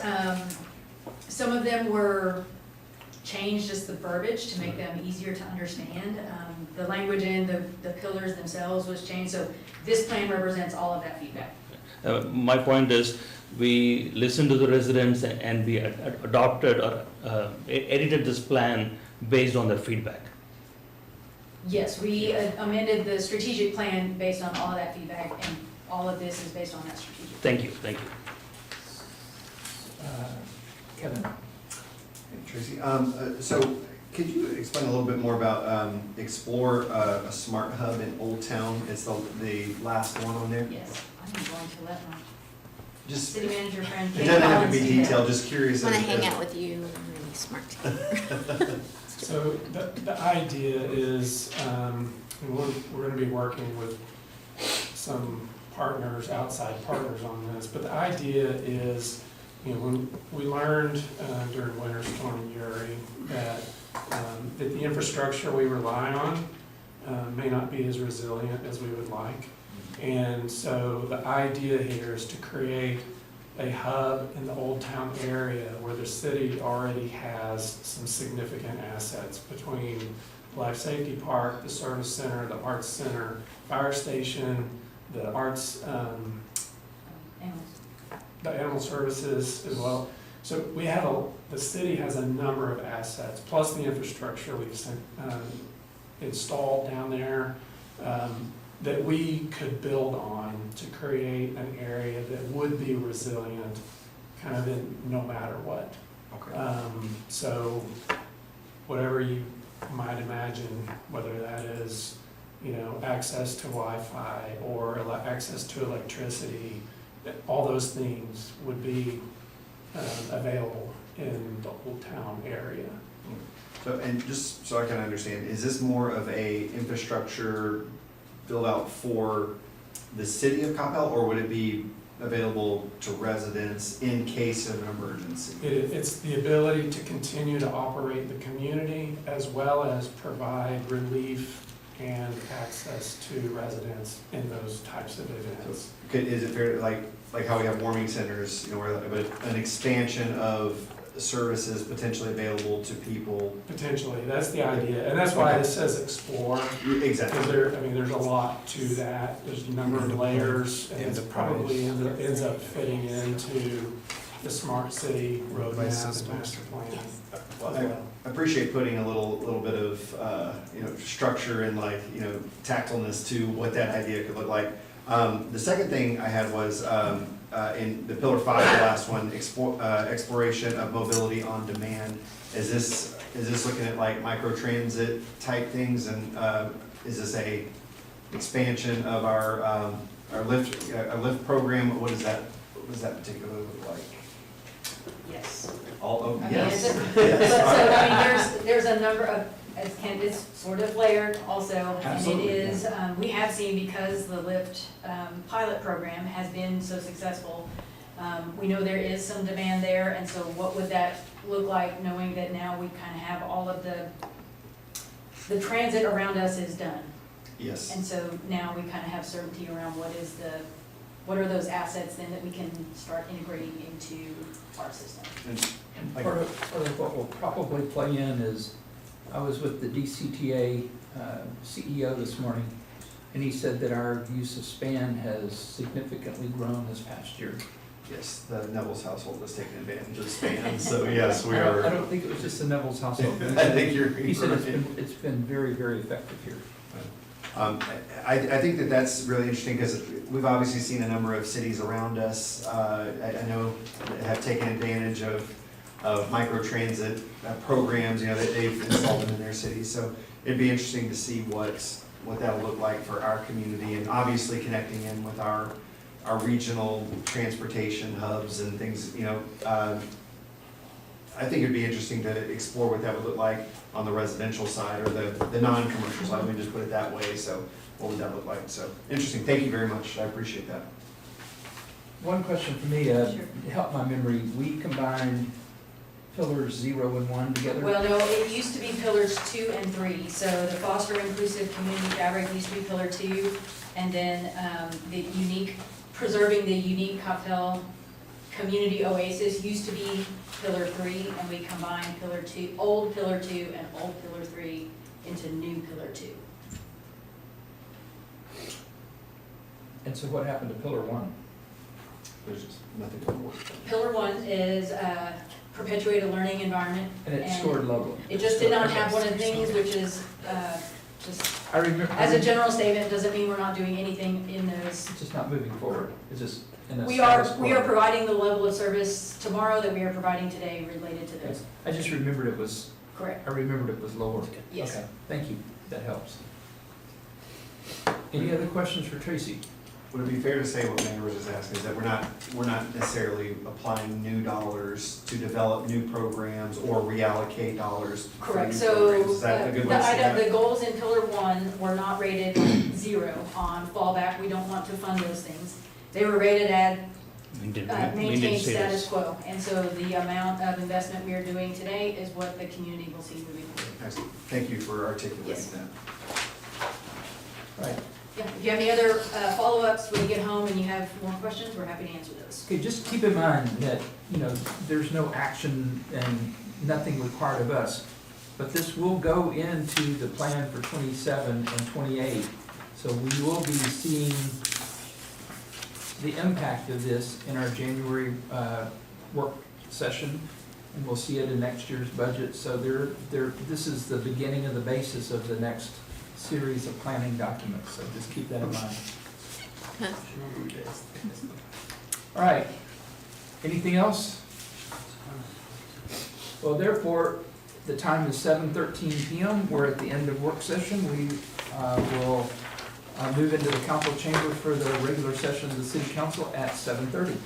some of them were changed, just the verbiage to make them easier to understand. The language in the pillars themselves was changed, so this plan represents all of that feedback. My point is, we listened to the residents and we adopted or edited this plan based on their feedback. Yes, we amended the strategic plan based on all of that feedback, and all of this is based on that strategic. Thank you, thank you. Kevin? Hey, Tracy, so could you explain a little bit more about Explore a Smart Hub in Old Town? It's the last one on there? Yes, I'm going to let my Just, city manager friend. it doesn't have to be Collins do that. detailed, just curious. Want to if- hang out with you, I'm really smart. So the idea is, we're gonna be working with some partners, outside partners on this, but the idea is, when we learned during Winter Storm Uri that the infrastructure we rely on may not be as resilient as we would like. And so the idea here is to create a hub in the Old Town area where the city already has some significant assets between Life Safety Park, the Service Center, the Arts Center, Fire Station, the Arts, the Animal Services as well. So we have the city has a number of assets, plus the infrastructure we've installed down there, that we could build on to create an area that would be resilient, kind of in no matter what. Okay. So whatever you might imagine, whether that is, access to Wi-Fi or access to electricity, all those things would be available in the Old Town area. So, and just so I can understand, is this more of a infrastructure build out for the city of Coppell, or would it be available to residents in case of an emergency? It's the ability to continue to operate the community as well as provide relief and access to residents in those types of events. Is it fair, like how we have warming centers, where an expansion of services potentially available to people? Potentially, that's the idea, and that's why it says explore. Exactly. Because there's a lot to that, there's a number of layers, and it probably ends up fitting into the smart city roadmap and master plan. I appreciate putting a little bit of, structure and tactfulness to what that idea could look like. The second thing I had was, in the Pillar 5, the last one, exploration of mobility on demand. Is this looking at microtransit type things, and is this a expansion of our lift program? What does that particularly look like? Yes. Yes. So, there's a number of, it's sort of layered also, and it Absolutely, is, we have seen, because the LIFT pilot program has been so successful, we know there is some demand there, and so what would that look like, knowing that now we kind of have all of the transit around us is done? Yes. And so now we kind of have certainty around what is what are those assets then that we can start integrating into our system? And part of what will probably play in is, I was with the DCTA CEO this morning, and he said that our use of SPAN has significantly grown this past year. Yes, the Neville's household is taking advantage of SPAN, so yes, we I are. don't think it was just the Neville's household. I think you're. He said it's been very, very effective here. I think that that's really interesting because we've obviously seen a number of cities around us, I know, that have taken advantage of microtransit programs, you know, that they've installed them in their cities. So it'd be interesting to see what that'll look like for our community, and obviously connecting in with our regional transportation hubs and things, you know. I think it'd be interesting to explore what that would look like on the residential side or the non-commercial side, let me just put it that way. So what would that look like? So interesting. Thank you very much. I appreciate that. One question for me, Sure. to help my memory, we combined pillars 0 and 1 together? Well, no, it used to be pillars 2 and 3, so the foster inclusive community fabric used to be pillar 2, and then preserving the unique Coppell community oasis used to be pillar 3, and we combined old pillar 2 and old pillar 3 into new pillar 2. And so what happened to pillar 1? There's just nothing to report. Pillar 1 is perpetuate a learning environment. And it stored locally? It just did not have one of the things, which is just, I remember. as a general statement, doesn't mean we're not doing anything in those. It's just not moving forward, it's just in a We status are quo. providing the level of service tomorrow that we are providing today related to those. I just remembered it was, Correct. I remembered it was lower. Yes. Okay, thank you, that helps. Any other questions for Tracy? Would it be fair to say what Mayor was just asking, is that we're not necessarily applying new dollars to develop new programs or reallocate dollars for new Correct, so programs? Is that a good way to say that? the goals in pillar 1 were not rated 0 on fallback, we don't want to fund those things. They were rated at maintain status quo, and so the amount of investment we are doing today is what the community will see moving forward. Excellent. Thank you for articulating Yes. that. Right, Yeah, if you have any other follow-ups when you get home and you have more questions, we're happy to answer those. okay, just keep in mind that, you know, there's no action and nothing required of us, but this will go into the plan for 27 and 28, so we will be seeing the impact of this in our January work session, and we'll see it in next year's budget. So this is the beginning of the basis of the next series of planning documents, so just keep that in mind. All right, anything else? Well, therefore, the time is 7:13 PM. We're at the end of work session. We will move into the council chamber for the regular session of the city council at 7:30.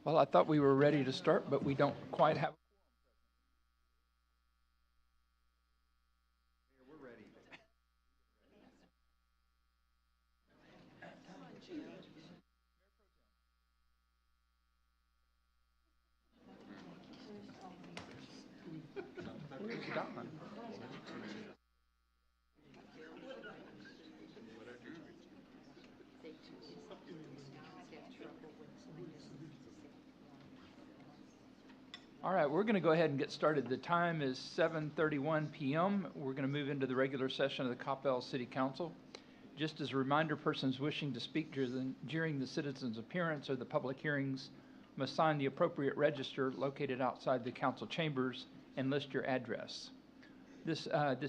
Well, I thought we were ready to start, but we don't quite have. Where's Don? All right, we're going to go ahead and get started. The time is 7:31 p.m. We're going to move into the regular session of the Coppell City Council. Just as a reminder, persons wishing to speak during the citizens' appearance or the public hearings must sign the appropriate register located outside the council chambers and list your address. This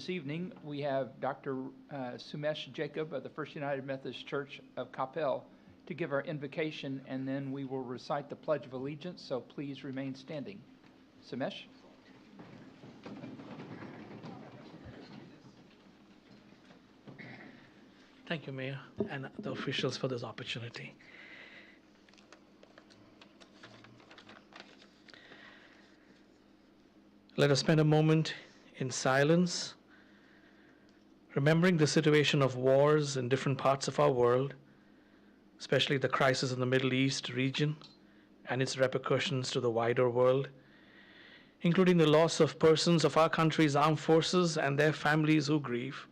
evening, we have Dr. Sumesh Jacob of the First United Methodist Church of Coppell to give our invocation, and then we will recite the Pledge of Allegiance, so please remain standing. Sumesh? Thank you, Mayor, and the officials for this opportunity. Let us spend a moment in silence, remembering the situation of wars in different parts of our world, especially the crisis in the Middle East region and its repercussions to the wider world, including the loss of persons of our country's armed forces and their families who grieve.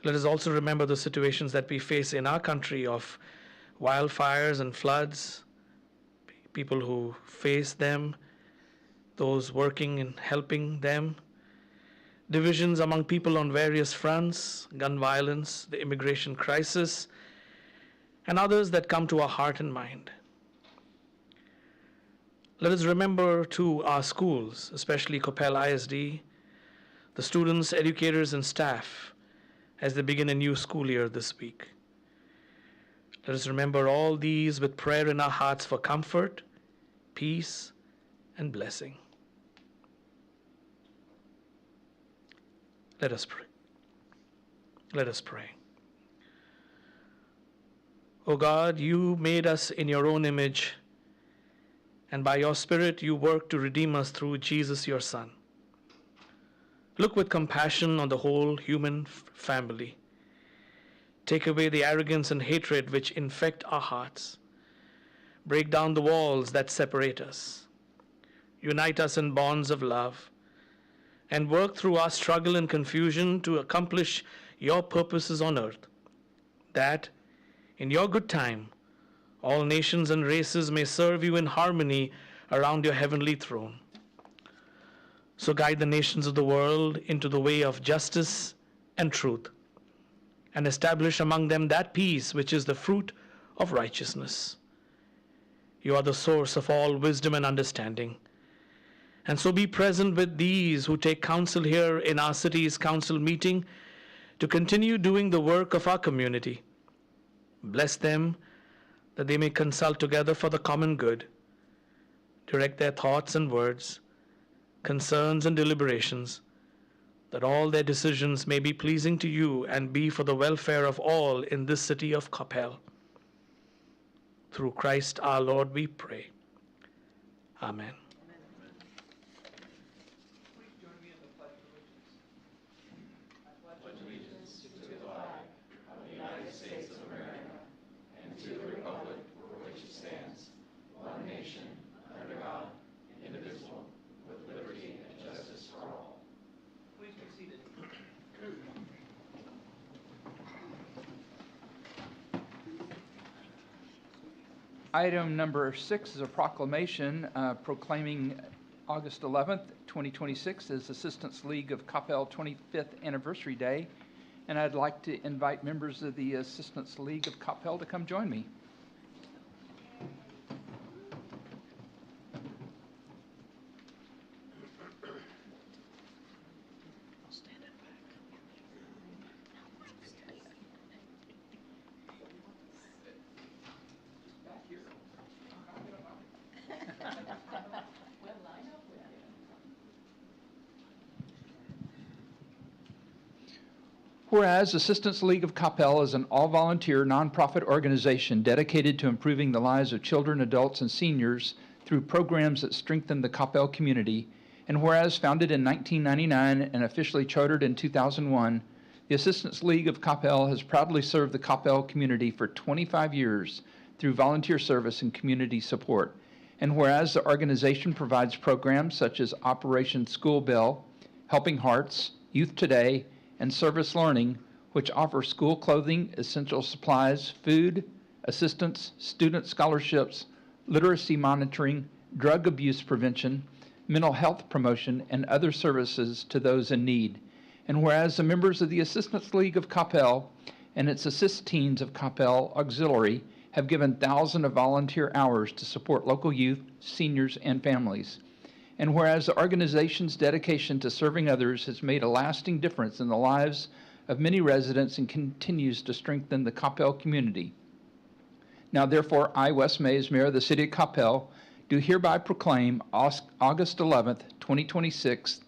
Let us also remember the situations that we face in our country of wildfires and floods, people who face them, those working and helping them, divisions among people on various fronts, gun violence, the immigration crisis, and others that come to our heart and mind. Let us remember, too, our schools, especially Coppell ISD, the students, educators, and staff, as they begin a new school year this week. Let us remember all these with prayer in our hearts for comfort, peace, and blessing. Let us pray. Let us pray. O God, you made us in your own image, and by your Spirit you work to redeem us through Jesus, your Son. Look with compassion on the whole human family. Take away the arrogance and hatred which infect our hearts. Break down the walls that separate us. Unite us in bonds of love, and work through our struggle and confusion to accomplish your purposes on earth, that, in your good time, all nations and races may serve you in harmony around your heavenly throne. So guide the nations of the world into the way of justice and truth, and establish among them that peace which is the fruit of righteousness. You are the source of all wisdom and understanding. And so be present with these who take counsel here in our city's council meeting to continue doing the work of our community. Bless them that they may consult together for the common good. Direct their thoughts and words, concerns and deliberations, that all their decisions may be pleasing to you and be for the welfare of all in this city of Coppell. Through Christ our Lord we pray. Amen. Item number 6 is a proclamation proclaiming August 11th, 2026 as Assistance League of Coppell 25th Anniversary Day. And I'd like to invite members of the Assistance League of Coppell to come join me. Whereas Assistance League of Coppell is an all-volunteer nonprofit organization dedicated to improving the lives of children, adults, and seniors through programs that strengthen the Coppell community, and whereas founded in 1999 and officially chartered in 2001, the Assistance League of Coppell has proudly served the Coppell community for 25 years through volunteer service and community support. And whereas the organization provides programs such as Operation School Bell, Helping Hearts, Youth Today, and Service Learning, which offer school clothing, essential supplies, food, assistance, student scholarships, literacy monitoring, drug abuse prevention, mental health promotion, and other services to those in need. And whereas the members of the Assistance League of Coppell and its Assist Teens of Coppell Auxiliary have given thousands of volunteer hours to support local youth, seniors, and families. And whereas the organization's dedication to serving others has made a lasting difference in the lives of many residents and continues to strengthen the Coppell community. Now therefore, I, Wes Mays, Mayor of the City of Coppell, do hereby proclaim August 11th, 2026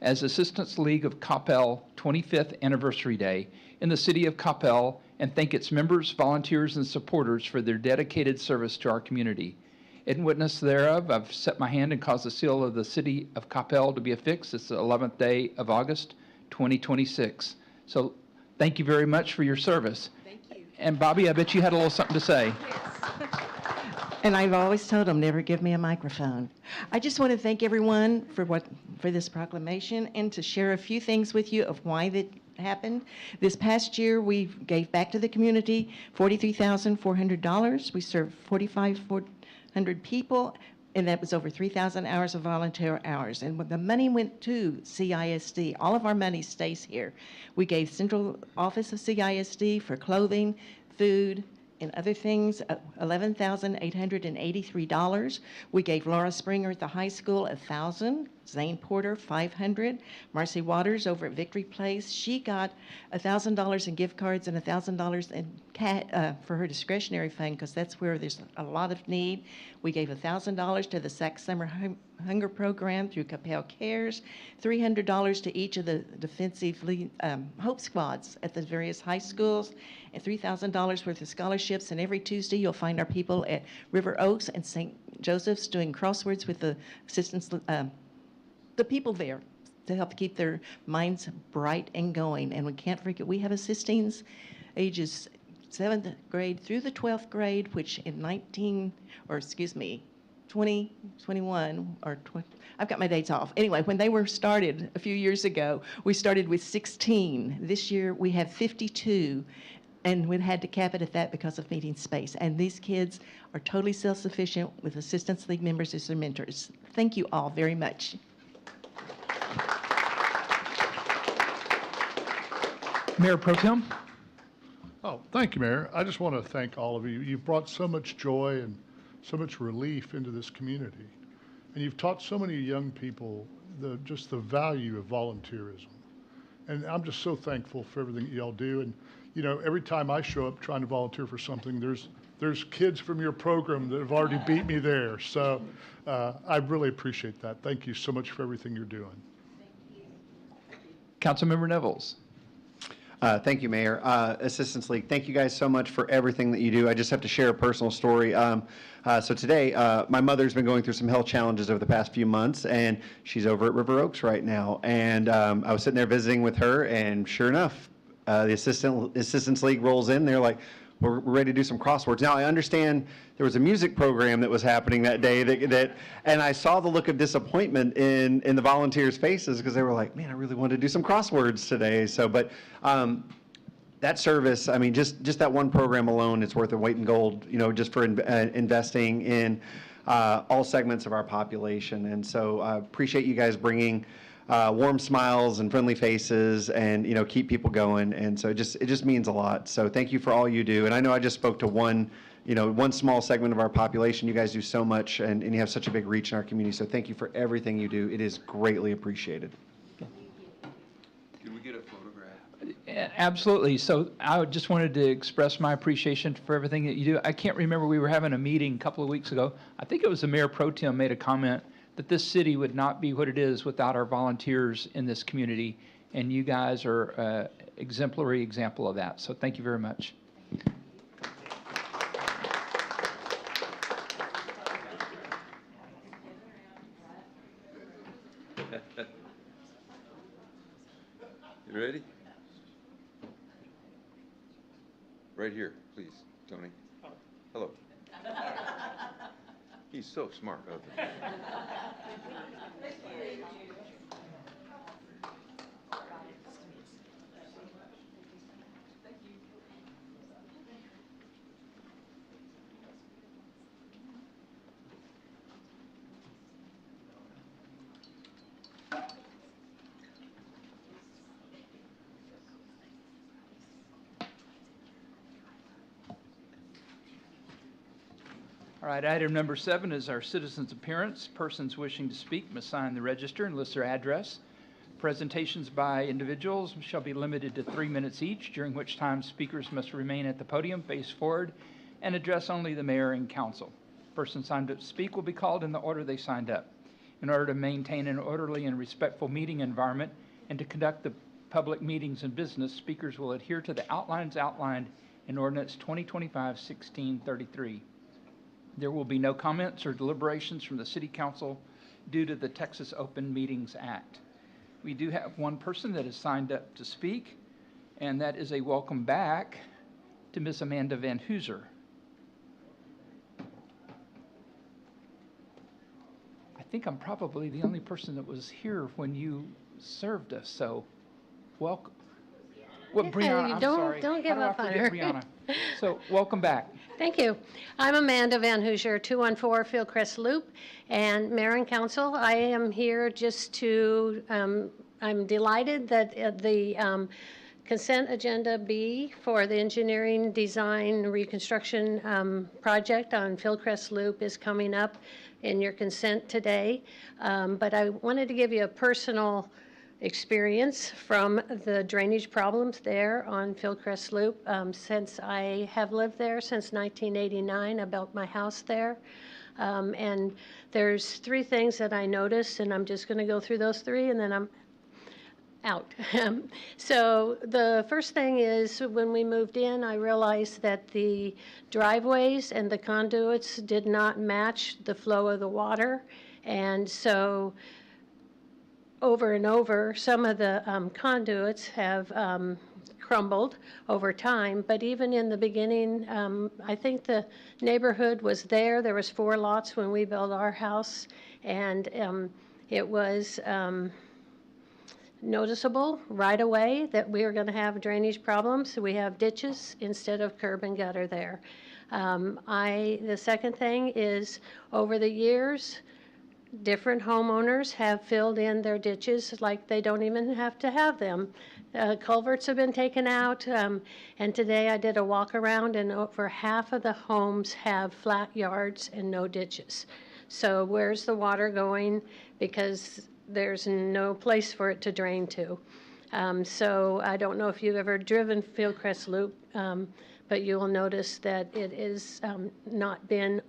as Assistance League of Coppell 25th Anniversary Day in the City of Coppell, and thank its members, volunteers, and supporters for their dedicated service to our community. In witness thereof, I've set my hand and caused the seal of the City of Coppell to be affixed. It's the 11th day of August, 2026. So thank you very much for your service. Thank you. And Bobby, I bet you had a little something to say. And I've always told them, never give me a microphone. I just want to thank everyone for this proclamation and to share a few things with you of why that happened. This past year, we gave back to the community $43,400. We served 4,500 people, and that was over 3,000 hours of volunteer hours. And when the money went to CISD, all of our money stays here. We gave central office of CISD for clothing, food, and other things, $11,883. We gave Laura Springer at the high school $1,000, Zane Porter $500, Marcy Waters over at Victory Place, she got $1,000 in gift cards and $1,000 in for her discretionary fund, because that's where there's a lot of need. We gave $1,000 to the Sac Summer Hunger Program through Coppell Cares, $300 to each of the defensive Hope Squads at the various high schools, and $3,000 worth of scholarships. And every Tuesday, you'll find our people at River Oaks and St. Joseph's doing crosswords with the assistants, the people there, to help keep their minds bright and going. And we can't forget, we have assistants ages 7th grade through the 12th grade, which in 2021, or 20, I've got my dates off. Anyway, when they were started a few years ago, we started with 16. This year we have 52, and we had to cap it at that because of meeting space. And these kids are totally self-sufficient with Assistance League members as their mentors. Thank you all very much. Mayor Pro Tem? Oh, thank you, Mayor. I just want to thank all of you. You've brought so much joy and so much relief into this community. And you've taught so many young people just the value of volunteerism. And I'm just so thankful for everything y'all do. And, you know, every time I show up trying to volunteer for something, there's kids from your program that have already beat me there. So I really appreciate that. Thank you so much for everything you're doing. Councilmember Nevels. Thank you, Mayor. Assistance League, thank you guys so much for everything that you do. I just have to share a personal story. So today, my mother's been going through some health challenges over the past few months, and she's over at River Oaks right now. And I was sitting there visiting with her, and sure enough, the Assistance League rolls in. They're like, we're ready to do some crosswords. Now, I understand there was a music program that was happening that day, and I saw the look of disappointment in the volunteers' faces, because they were like, man, I really wanted to do some crosswords today. So, but that service, I mean, just that one program alone, it's worth a weight in gold, you know, just for investing in all segments of our population. And so I appreciate you guys bringing warm smiles and friendly faces, and, you know, keep people going. And so it just means a lot. So thank you for all you do. And I know I just spoke to one small segment of our population. You guys do so much, and you have such a big reach in our community. So thank you for everything you do. It is greatly appreciated. Can we get a photograph? Absolutely. So I just wanted to express my appreciation for everything that you do. I can't remember, we were having a meeting a couple of weeks ago. I think it was the Mayor Pro Tem made a comment that this city would not be what it is without our volunteers in this community. And you guys are exemplary example of that. So thank you very much. You ready? Right here, please, Tony. Hello. He's so smart, isn't he? All right, item number 7 is our citizens' appearance. Persons wishing to speak must sign the register and list their address. Presentations by individuals shall be limited to 3 minutes each, during which time speakers must remain at the podium, face forward, and address only the mayor and council. Persons signed up to speak will be called in the order they signed up. In order to maintain an orderly and respectful meeting environment and to conduct the public meetings and business, speakers will adhere to the outlines outlined in Ordinance 2025-1633. There will be no comments or deliberations from the City Council due to the Texas Open Meetings Act. We do have one person that has signed up to speak, and that is a welcome back to Ms. Amanda Van Hooser. I think I'm probably the only person that was here when you served us, so welcome. Well, Brianna, I'm sorry. Don't give up on her. Brianna. So, welcome back. Thank you. I'm Amanda Van Hoosier, 214 Fieldcrest Loop, and Mayor and Council. I am here just to, I'm delighted that the consent agenda B for the engineering design reconstruction project on Fieldcrest Loop is coming up in your consent today. But I wanted to give you a personal experience from the drainage problems there on Fieldcrest Loop. Since I have lived there since 1989, I built my house there. And there's 3 things that I noticed, and I'm just going to go through those 3, and then I'm out. So the first thing is, when we moved in, I realized that the driveways and the conduits did not match the flow of the water. And so over and over, some of the conduits have crumbled over time, but even in the beginning, I think the neighborhood was there. There was 4 lots when we built our house, and it was noticeable right away that we were going to have drainage problems. So we have ditches instead of curb and gutter there. The second thing is, over the years, different homeowners have filled in their ditches like they don't even have to have them. Culverts have been taken out, and today I did a walk around, and over half of the homes have flat yards and no ditches. So where's the water going? Because there's no place for it to drain to. So I don't know if you've ever driven Fieldcrest Loop, but you will notice that it is not been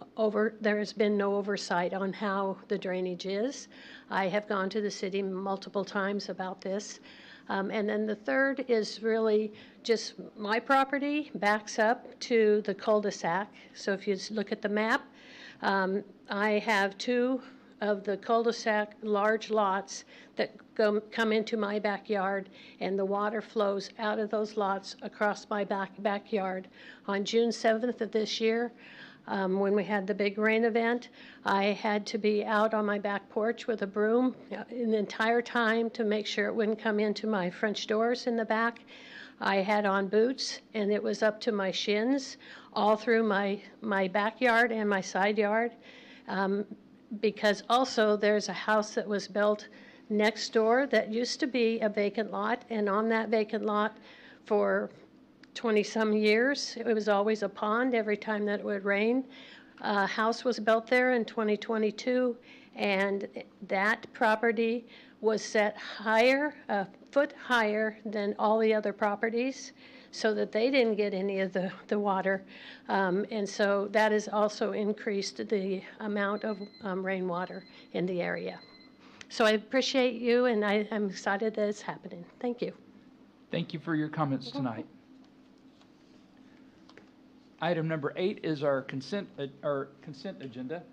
there has been no oversight on how the drainage is. I have gone to the city multiple times about this. And then the third is really just my property backs up to the cul-de-sac. So if you look at the map, I have 2 of the cul-de-sac large lots that come into my backyard, and the water flows out of those lots across my backyard. On June 7th of this year, when we had the big rain event, I had to be out on my back porch with a broom the entire time to make sure it wouldn't come into my French doors in the back. I had on boots, and it was up to my shins all through my backyard and my side yard. Because also there's a house that was built next door that used to be a vacant lot, and on that vacant lot for 20-some years, it was always a pond every time that it would rain. A house was built there in 2022, and that property was set higher, a foot higher than all the other properties, so that they didn't get any of the water. And so that has also increased the amount of rainwater in the area. So I appreciate you, and I'm excited that it's happening. Thank you. Thank you for your comments tonight. Item number 8 is our consent agenda.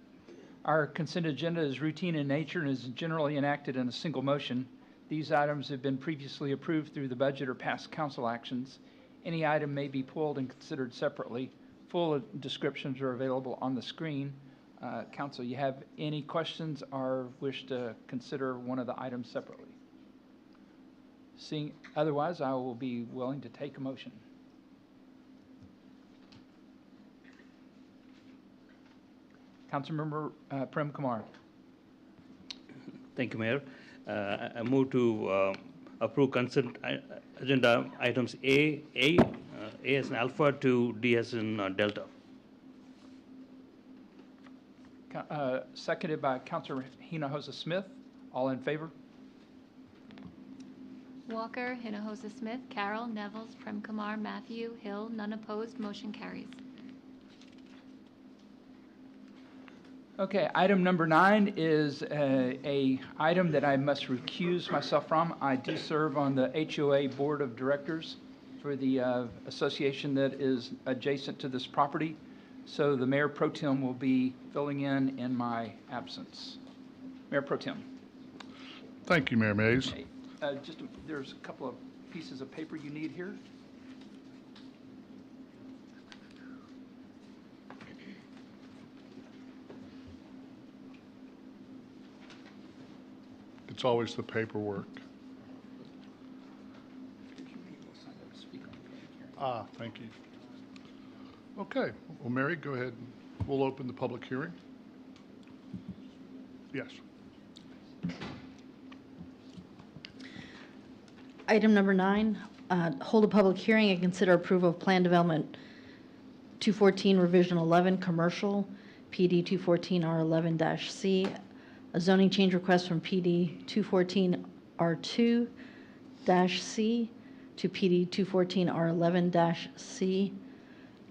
Our consent agenda is routine in nature and is generally enacted in a single motion. These items have been previously approved through the budget or past council actions. Any item may be pulled and considered separately. Full descriptions are available on the screen. Council, you have any questions or wish to consider one of the items separately? Seeing otherwise, I will be willing to take a motion. Councilmember Prem Kumar. Thank you, Mayor. I move to approve consent agenda items A as in alpha to D as in delta. Seconded by Councilor Hinojosa Smith. All in favor? Walker, Hinojosa Smith, Carroll, Nevels, Prem Kumar, Matthew, Hill, none opposed, motion carries. Okay, item number 9 is a item that I must recuse myself from. I do serve on the HOA Board of Directors for the association that is adjacent to this property. So the Mayor Pro Tem will be filling in my absence. Mayor Pro Tem. Thank you, Mayor Mays. Okay, there's a couple of pieces of paper you need here. It's always the paperwork. Thank you. Okay, well, Mary, go ahead. We'll open the public hearing. Yes. Item number 9, hold a public hearing and consider approval of Plan Development 214 Revision 11 Commercial PD 214 R11-C, a zoning change request from PD 214 R2-C to PD 214 R11-C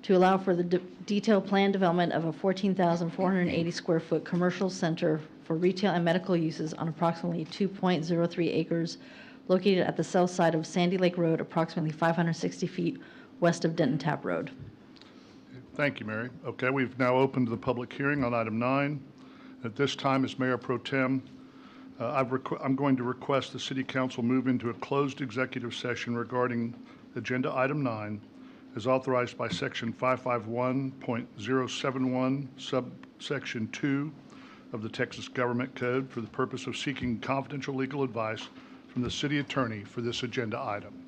to allow for the detailed plan development of a 14,480 square foot commercial center for retail and medical uses on approximately 2.03 acres located at the south side of Sandy Lake Road, approximately 560 feet west of Denton Tap Road. Thank you, Mary. Okay, we've now opened the public hearing on item 9. At this time, as Mayor Pro Tem, I'm going to request the City Council move into a closed executive session regarding Agenda Item 9 as authorized by Section 551.071, subsection 2 of the Texas Government Code for the purpose of seeking confidential legal advice from the City Attorney for this agenda item.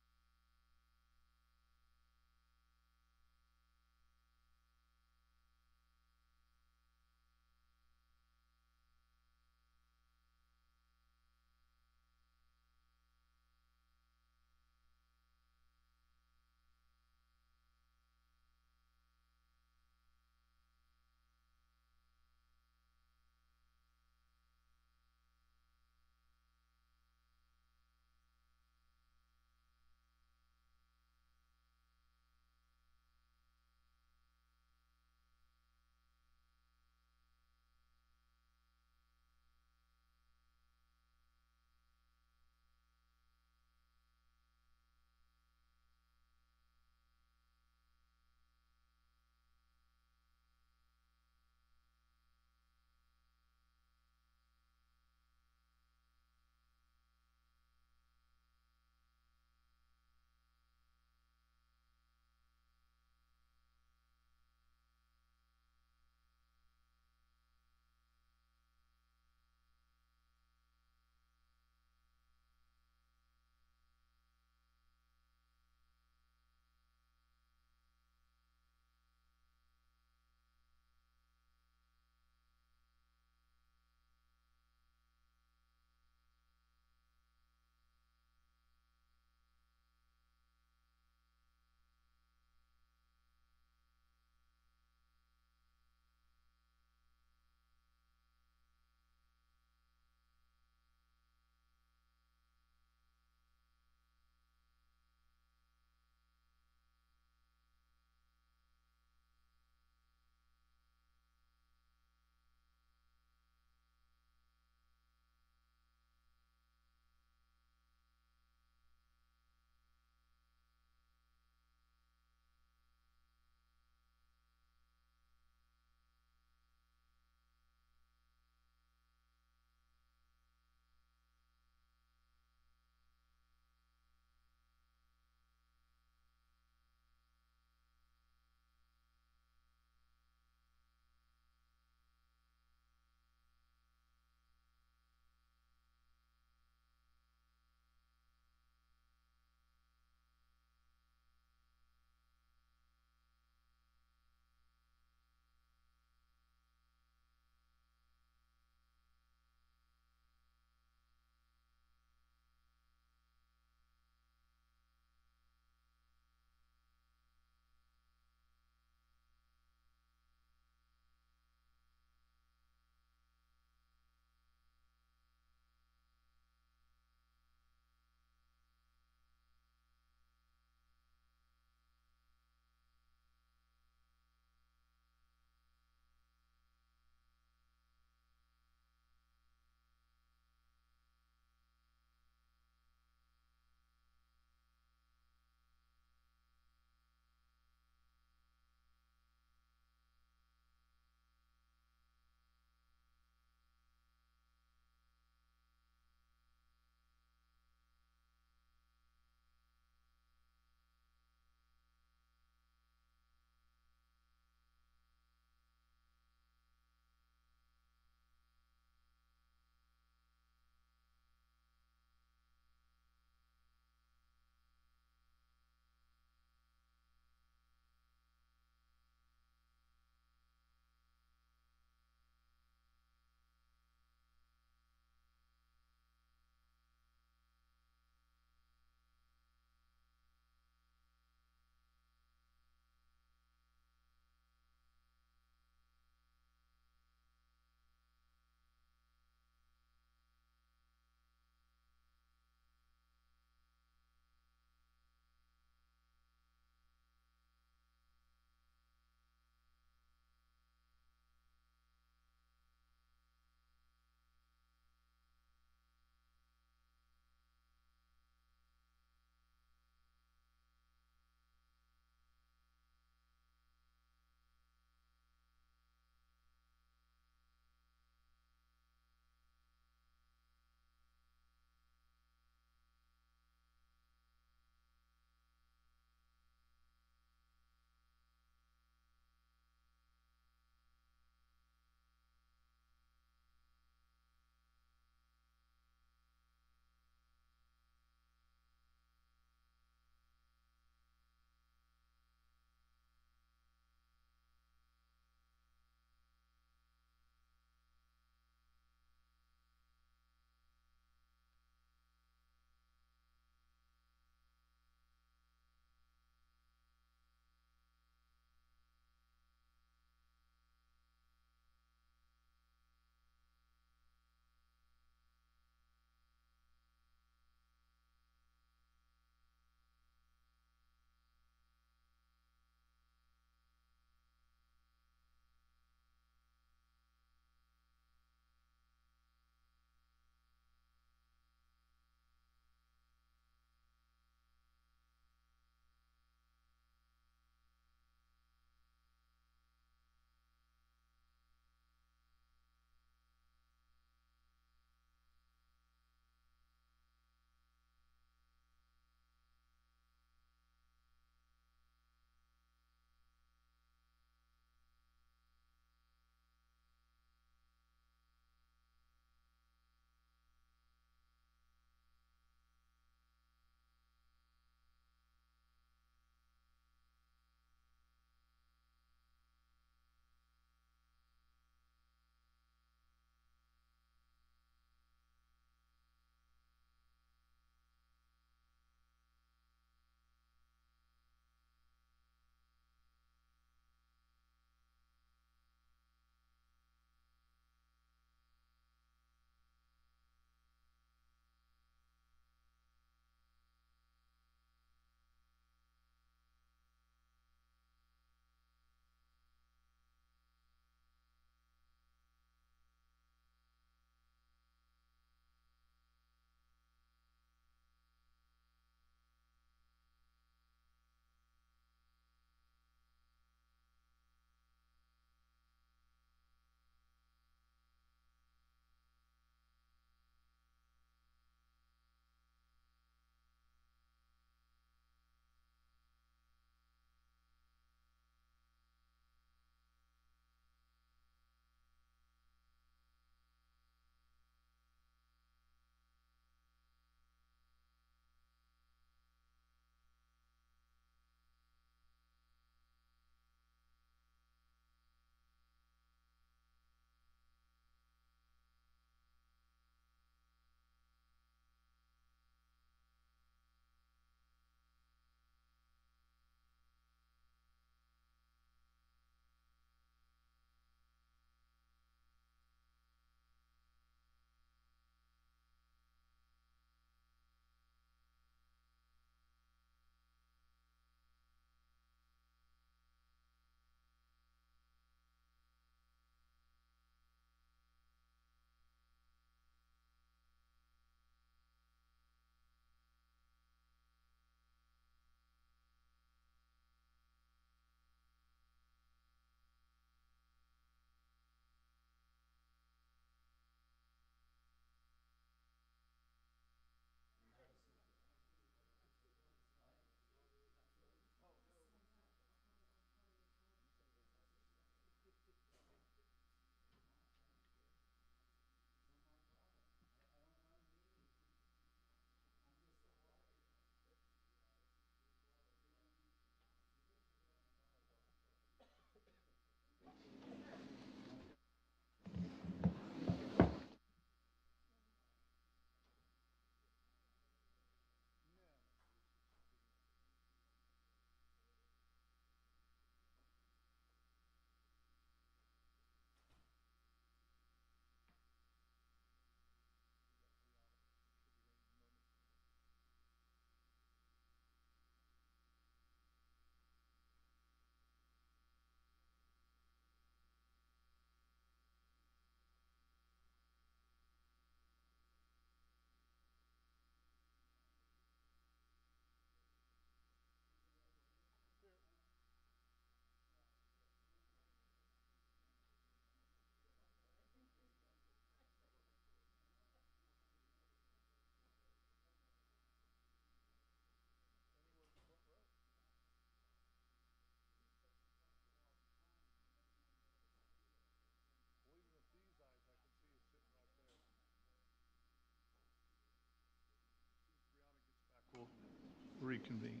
reconvene.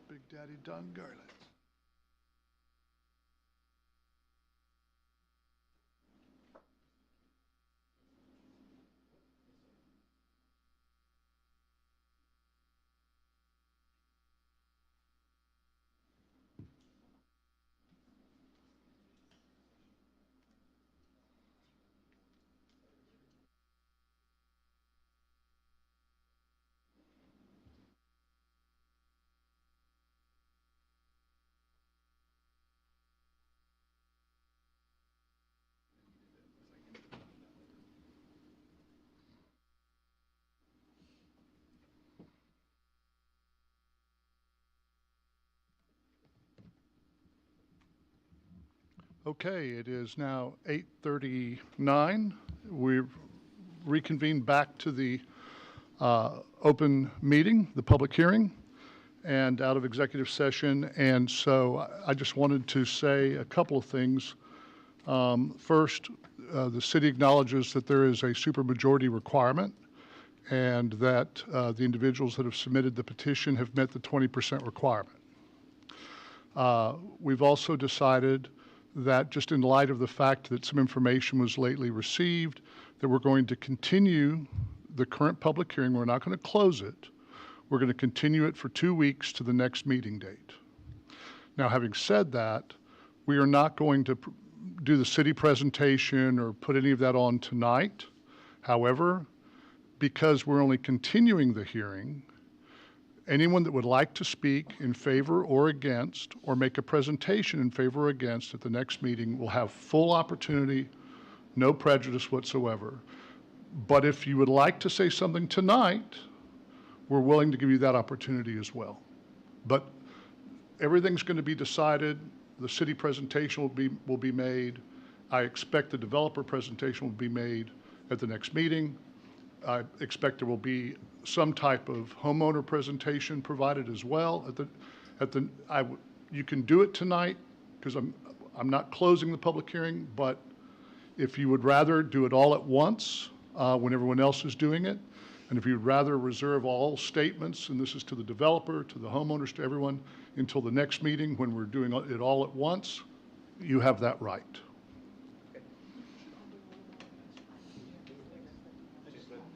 Big Daddy Don Garland. Okay, it is now 8:39. We've reconvened back to the open meeting, the public hearing, and out of executive session. And so I just wanted to say a couple of things. First, the city acknowledges that there is a supermajority requirement and that the individuals that have submitted the petition have met the 20% requirement. We've also decided that just in light of the fact that some information was lately received, that we're going to continue the current public hearing. We're not going to close it. We're going to continue it for 2 weeks to the next meeting date. Now, having said that, we are not going to do the city presentation or put any of that on tonight. However, because we're only continuing the hearing, anyone that would like to speak in favor or against, or make a presentation in favor or against at the next meeting will have full opportunity, no prejudice whatsoever. But if you would like to say something tonight, we're willing to give you that opportunity as well. But everything's going to be decided. The city presentation will be made. I expect the developer presentation will be made at the next meeting. I expect there will be some type of homeowner presentation provided as well. You can do it tonight because I'm not closing the public hearing, but if you would rather do it all at once when everyone else is doing it, and if you'd rather reserve all statements, and this is to the developer, to the homeowners, to everyone, until the next meeting when we're doing it all at once, you have that right.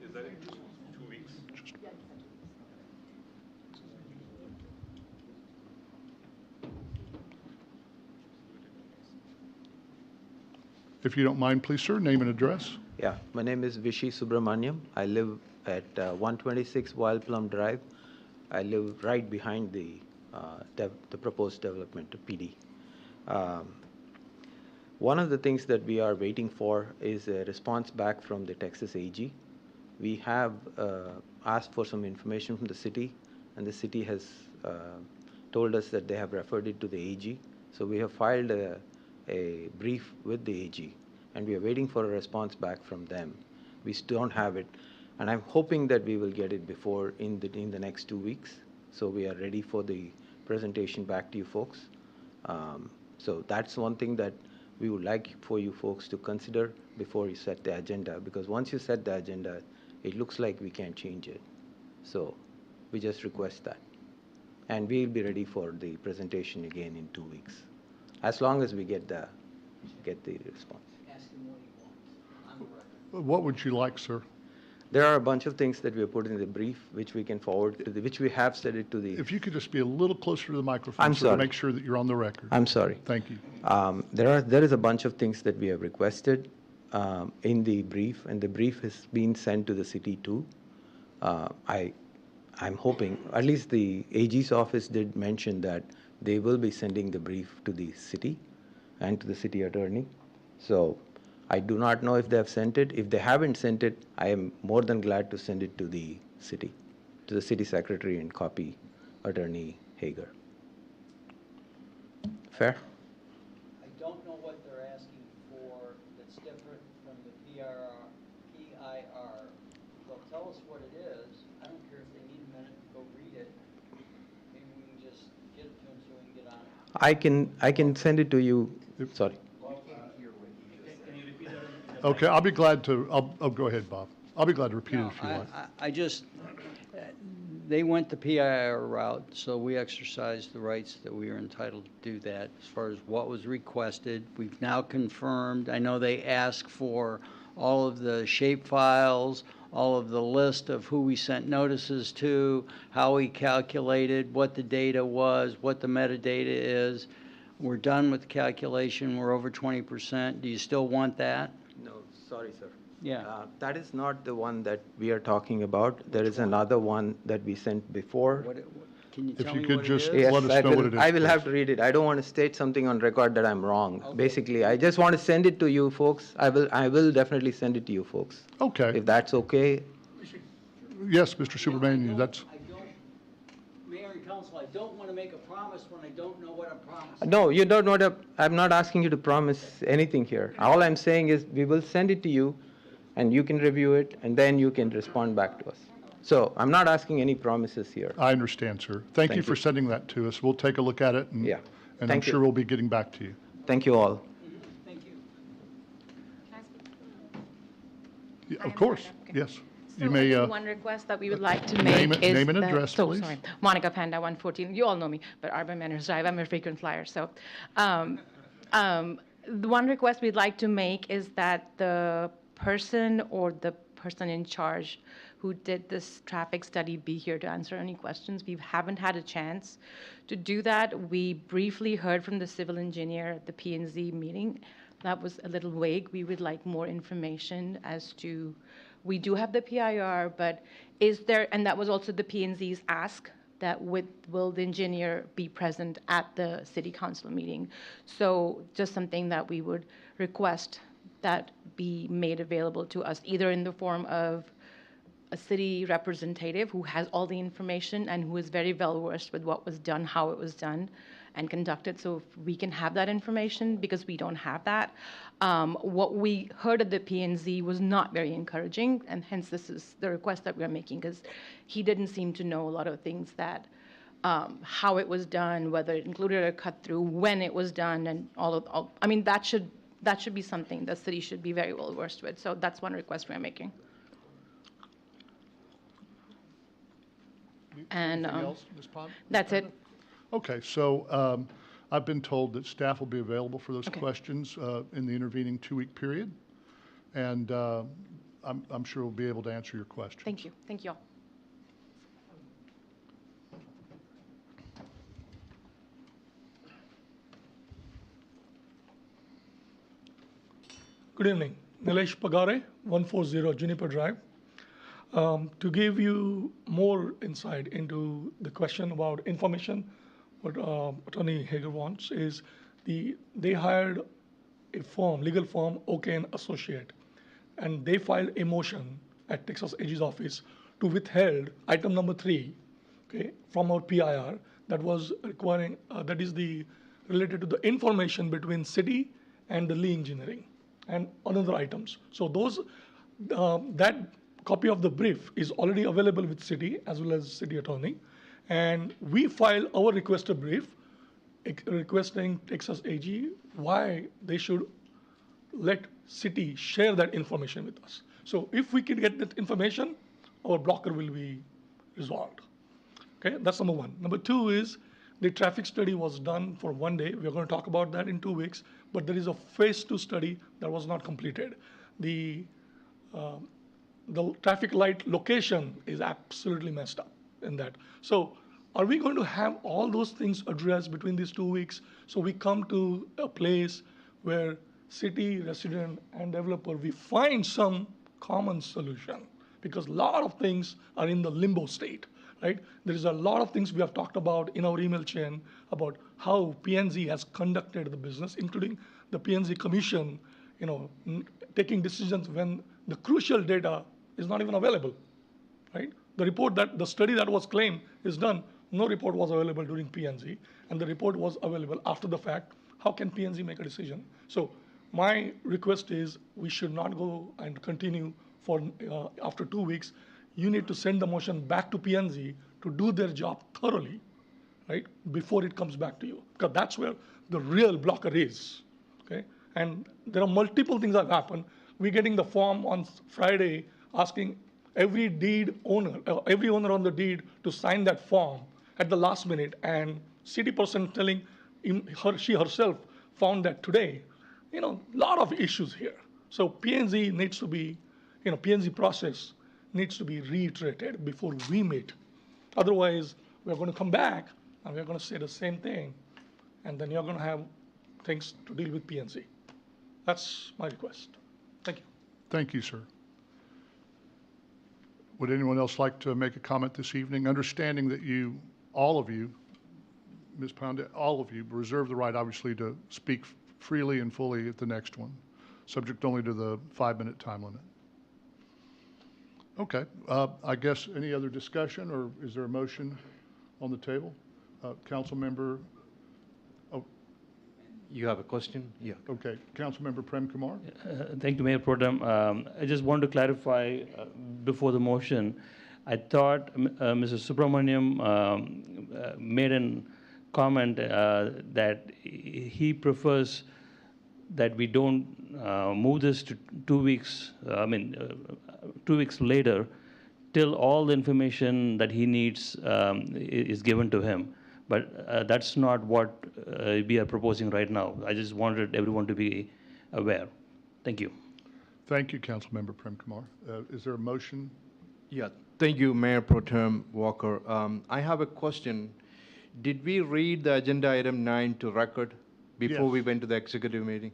Is that in 2 weeks? If you don't mind, please, sir, name and address. Yeah, my name is Vishy Subramaniam. I live at 126 Wild Plum Drive. I live right behind the proposed development, the PD. One of the things that we are waiting for is a response back from the Texas AG. We have asked for some information from the city, and the city has told us that they have referred it to the AG. So we have filed a brief with the AG, and we are waiting for a response back from them. We still don't have it, and I'm hoping that we will get it before in the next 2 weeks. So we are ready for the presentation back to you folks. So that's one thing that we would like for you folks to consider before you set the agenda, because once you set the agenda, it looks like we can't change it. So we just request that. And we'll be ready for the presentation again in 2 weeks, as long as we get the response. What would you like, sir? There are a bunch of things that we have put in the brief, which we can forward to which we have said it to the. If you could just be a little closer to the microphone, I'm sir, to sorry. make sure that you're on the record. I'm sorry. Thank you. There is a bunch of things that we have requested in the brief, and the brief has been sent to the city too. I'm hoping, at least the AG's office did mention that they will be sending the brief to the city and to the city attorney. So I do not know if they have sent it. If they haven't sent it, I am more than glad to send it to the city secretary and copy Attorney Hager. Fair? I don't know what they're asking for that's different from the PIR. They'll tell us what it is. I don't care if they need a minute to go read it. Maybe we can just get it to them so we can get on it. I can send it to you. Sorry. Okay, I'll be glad to, oh, go ahead, Bob. I'll be glad to repeat it No, if you like. I just, they went the PIR route, so we exercised the rights that we are entitled to do that as far as what was requested. We've now confirmed, I know they asked for all of the shape files, all of the list of who we sent notices to, how we calculated, what the data was, what the metadata is. We're done with the calculation, we're over 20%. Do you still want that? No, sorry, sir. Yeah. That is not the one that we are talking about. There is another one that we sent before. Can you If tell you me could what it just is? let us know what it is, I will have please. to read it. I don't want to state something on record that I'm wrong. Okay. Basically, I just want to send it to you folks. I will definitely send it to you folks. Okay. If that's okay. Yes, Mr. Superman, that's, Mayor and council, I don't want to make a promise when I don't know what I'm promising. No, you don't know that. I'm not asking you to promise anything here. All I'm saying is we will send it to you and you can review it and then you can respond back to us. So I'm not asking any promises here. I understand, sir. Thank you for sending that to us. We'll take a look at it and, Yeah. and I'm Thank you. sure we'll be getting back to you. Thank you all. Thank you. Can I speak? Yeah, of course, yes. You may, One request that we would like to name make it- is name and that- address, so, please. sorry, Monica Panda, 114, you all know me, but Urban Manners Drive, I'm a frequent flyer, so. The one request we'd like to make is that the person or the person in charge who did this traffic study be here to answer any questions. We haven't had a chance to do that. We briefly heard from the civil engineer at the P&Z meeting. That was a little vague. We would like more information as to, we do have the PIR, but is there, and that was also the P&Z's ask, that will the engineer be present at the city council meeting? So just something that we would request that be made available to us, either in the form of a city representative who has all the information and who is very well versed with what was done, how it was done and conducted, so if we can have that information, because we don't have that. What we heard at the P&Z was not very encouraging, and hence this is the request that we're making, because he didn't seem to know a lot of things that, how it was done, whether it included a cut through, when it was done, and I mean, that should be something the city should be very well versed with. So that's one request we're making. And anything else, Ms. Pond? that's it. Okay, so I've been told that staff will be available for those Okay. questions in the intervening 2-week period, and I'm sure we'll be able to answer your questions. Thank you. Thank you all. Good evening. Nilesh Pagare, 140 Juniper Drive. To give you more insight into the question about information, what Attorney Hager wants is they hired a firm, legal firm, OK & Associate, and they filed a motion at Texas AG's office to withhold item number 3, okay, from our PIR that was requiring, that is related to the information between city and the Lee Engineering and other items. So those, that copy of the brief is already available with city as well as city attorney. And we filed our requested brief requesting Texas AG why they should let city share that information with us. So if we can get that information, our blocker will be resolved. Okay, that's number one. Number two is the traffic study was done for 1 day. We're going to talk about that in 2 weeks, but there is a phase 2 study that was not completed. The traffic light location is absolutely messed up in that. So are we going to have all those things addressed between these 2 weeks so we come to a place where city, resident, and developer, we find some common solution? Because a lot of things are in the limbo state, right? There is a lot of things we have talked about in our email chain about how P&Z has conducted the business, including the P&Z Commission, taking decisions when the crucial data is not even available, right? The study that was claimed is done. No report was available during P&Z, and the report was available after the fact. How can P&Z make a decision? So my request is we should not go and continue for after 2 weeks. You need to send the motion back to P&Z to do their job thoroughly, right, before it comes back to you, because that's where the real blocker is, okay? And there are multiple things that have happened. we're getting the form on Friday asking every every owner on the deed to sign that form at the last minute, and city person telling she herself found that today. Lot of issues here. So P&Z needs to be, P&Z process needs to be reiterated before we meet. Otherwise, we're going to come back and we're going to say the same thing, and then you're going to have things to deal with P&Z. That's my request. Thank you. Thank you, sir. Would anyone else like to make a comment this evening? Understanding that all of you, Ms. Pound, all of you reserve the right, obviously, to speak freely and fully at the next one, subject only to the 5-minute time limit. Okay, I guess any other discussion, or is there a motion on the table? Council member, you have a question? Yeah. Okay, Council member Prem Kumar. Thank you, Mayor Pro Tem. I just want to clarify before the motion. I thought Mr. Subramaniam made a comment that he prefers that we don't move this to 2 weeks, 2 weeks later, till all the information that he needs is given to him. But that's not what we are proposing right now. I just wanted everyone to be aware. Thank you. Thank you, Councilmember Prem Kumar. Is there a motion? Yeah, thank you, Mayor Pro Tem Walker. I have a question. Did we read the agenda item 9 to record before Yes. we went to the executive meeting?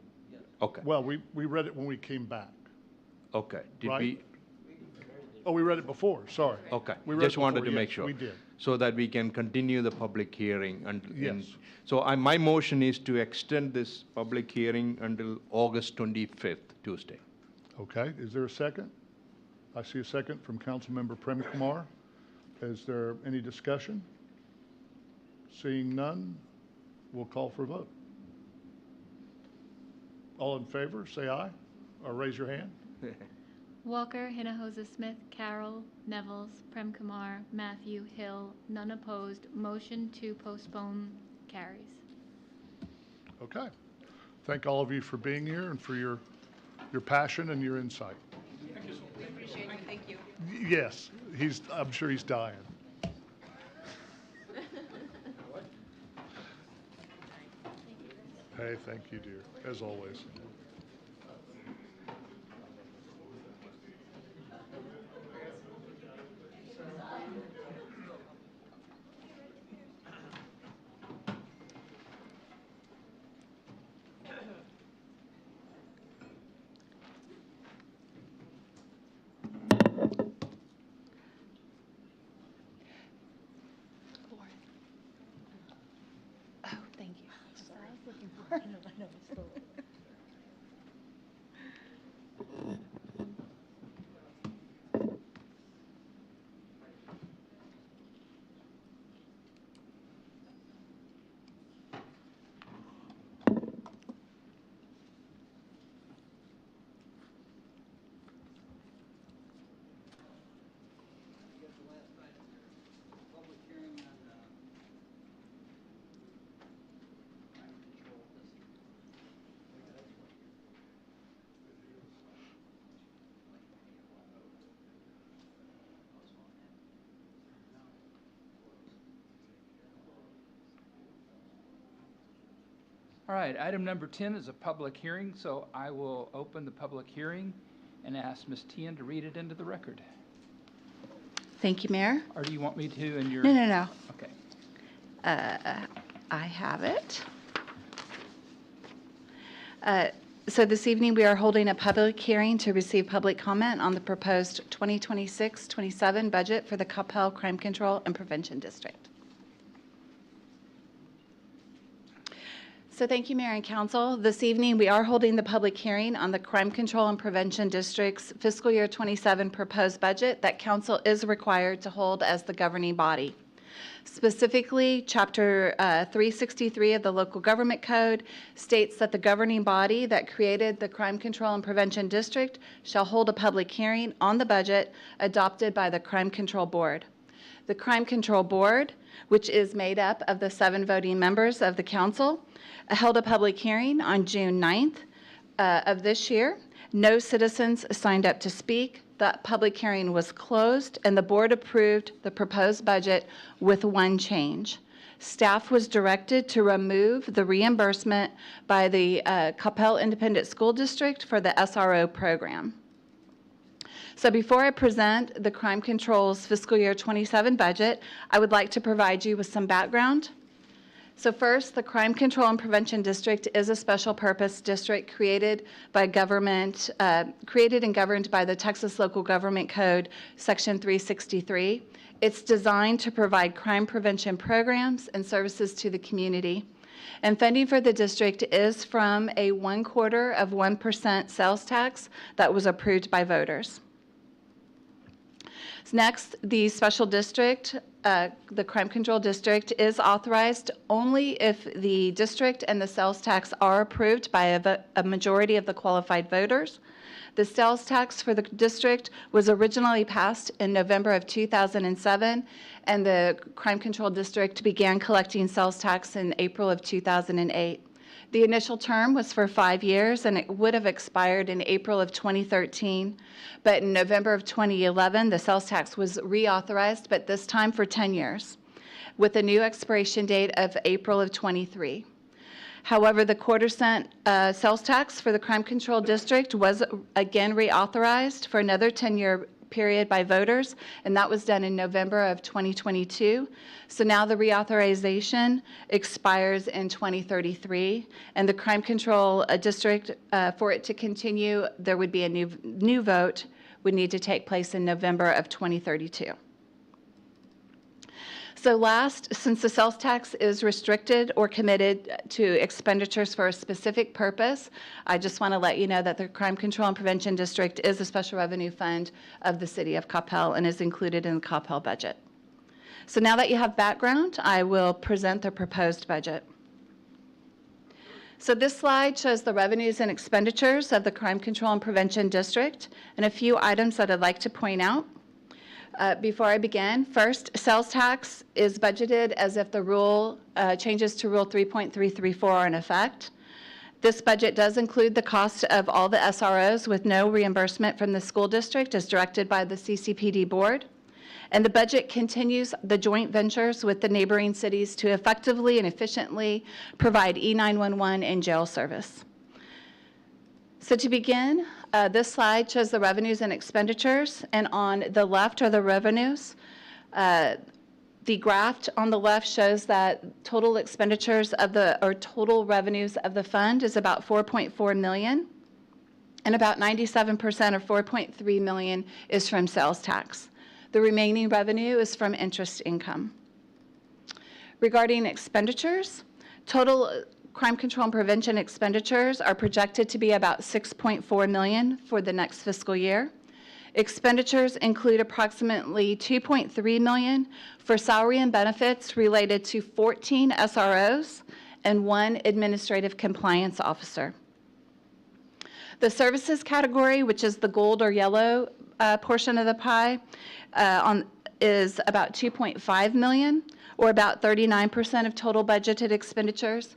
Okay, Well, we read it when we came back. okay. Did Right. we? Oh, we read it before, sorry. Okay, We read just it wanted before, to make yes, sure. we did. So that we can continue the public hearing. Yes. So my motion is to extend this public hearing until August 25th, Tuesday. Okay, is there a second? I see a second from Councilmember Prem Kumar. Is there any discussion? Seeing none, we'll call for a vote. All in favor, say aye, or raise your hand. Walker, Hinojosa Smith, Carroll, Nevels, Prem Kumar, Matthew, Hill, none opposed. Motion to postpone carries. Okay. Thank all of you for being here and for your passion and your insight. Thank you. We appreciate you. Thank you. Yes, I'm sure he's dying. Hey, thank you, dear, as always. Oh, thank you. That's what I was looking for. I know, it's still. All right, item number 10 is a public hearing, so I will open the public hearing and ask Ms. Tian to read it into the record. Thank you, Mayor. Or do you want me to in your? No. Okay. I have it. So this evening, we are holding a public hearing to receive public comment on the proposed 2026-27 budget for the Coppell Crime Control and Prevention District. So thank you, Mayor and Council. This evening, we are holding the public hearing on the Crime Control and Prevention District's fiscal year 27 proposed budget that Council is required to hold as the governing body. Specifically, Chapter 363 of the Local Government Code states that the governing body that created the Crime Control and Prevention District shall hold a public hearing on the budget adopted by the Crime Control Board. The Crime Control Board, which is made up of the 7 voting members of the council, held a public hearing on June 9th of this year No citizens signed up to speak. That public hearing was closed, and the board approved the proposed budget with one change. Staff was directed to remove the reimbursement by the Coppell Independent School District for the SRO program. So before I present the Crime Control's fiscal year 27 budget, I would like to provide you with some background. So first, the Crime Control and Prevention District is a special purpose district created by government, created and governed by the Texas Local Government Code, Section 363. It's designed to provide crime prevention programs and services to the community. And funding for the district is from a 0.25% sales tax that was approved by voters. Next, the special district, the Crime Control District, is authorized only if the district and the sales tax are approved by a majority of the qualified voters. The sales tax for the district was originally passed in November of 2007, and the Crime Control District began collecting sales tax in April of 2008. The initial term was for 5 years, and it would have expired in April of 2013. But in November of 2011, the sales tax was reauthorized, but this time for 10 years, with a new expiration date of April of 23. However, the quarter-cent sales tax for the Crime Control District was again reauthorized for another 10-year period by voters, and that was done in November of 2022. So now the reauthorization expires in 2033, and the Crime Control District, for it to continue, there would be a new vote would need to take place in November of 2032. So last, since the sales tax is restricted or committed to expenditures for a specific purpose, I just want to let you know that the Crime Control and Prevention District is a special revenue fund of the city of Coppell and is included in the Coppell budget. So now that you have background, I will present the proposed budget. So this slide shows the revenues and expenditures of the Crime Control and Prevention District, and a few items that I'd like to point out. Before I begin, first, sales tax is budgeted as if the rule changes to Rule 3.334 are in effect. This budget does include the cost of all the SROs with no reimbursement from the school district as directed by the CCPD board. And the budget continues the joint ventures with the neighboring cities to effectively and efficiently provide E911 and jail service. So to begin, this slide shows the revenues and expenditures, and on the left are the revenues. The graph on the left shows that total expenditures of total revenues of the fund is about $4.4 million, and about 97% or $4.3 million is from sales tax. The remaining revenue is from interest income. Regarding expenditures, total Crime Control and Prevention expenditures are projected to be about $6.4 million for the next fiscal year. Expenditures include approximately $2.3 million for salary and benefits related to 14 SROs and 1 administrative compliance officer. The services category, which is the gold or yellow portion of the pie, is about $2.5 million, or about 39% of total budgeted expenditures.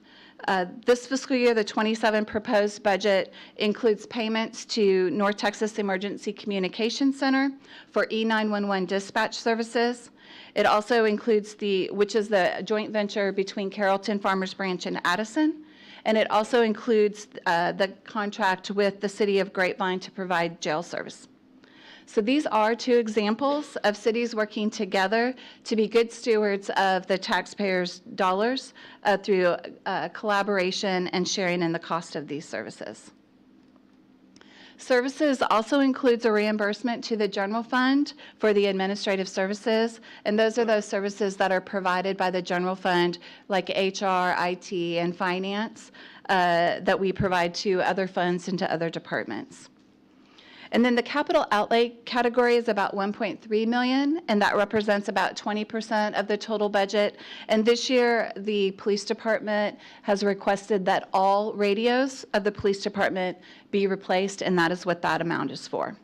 This fiscal year, the 27 proposed budget includes payments to North Texas Emergency Communication Center for E911 dispatch services. It also includes which is the joint venture between Carrollton, Farmers Branch, and Addison. And it also includes the contract with the city of Grapevine to provide jail service. So these are 2 examples of cities working together to be good stewards of the taxpayers' dollars through collaboration and sharing in the cost of these services. Services also includes a reimbursement to the general fund for the administrative services, and those are those services that are provided by the general fund, like HR, IT, and finance, that we provide to other funds and to other departments. And then the capital outlay category is about $1.3 million, and that represents about 20% of the total budget. And this year, the police department has requested that all radios of the police department be replaced, and that is what that amount is for.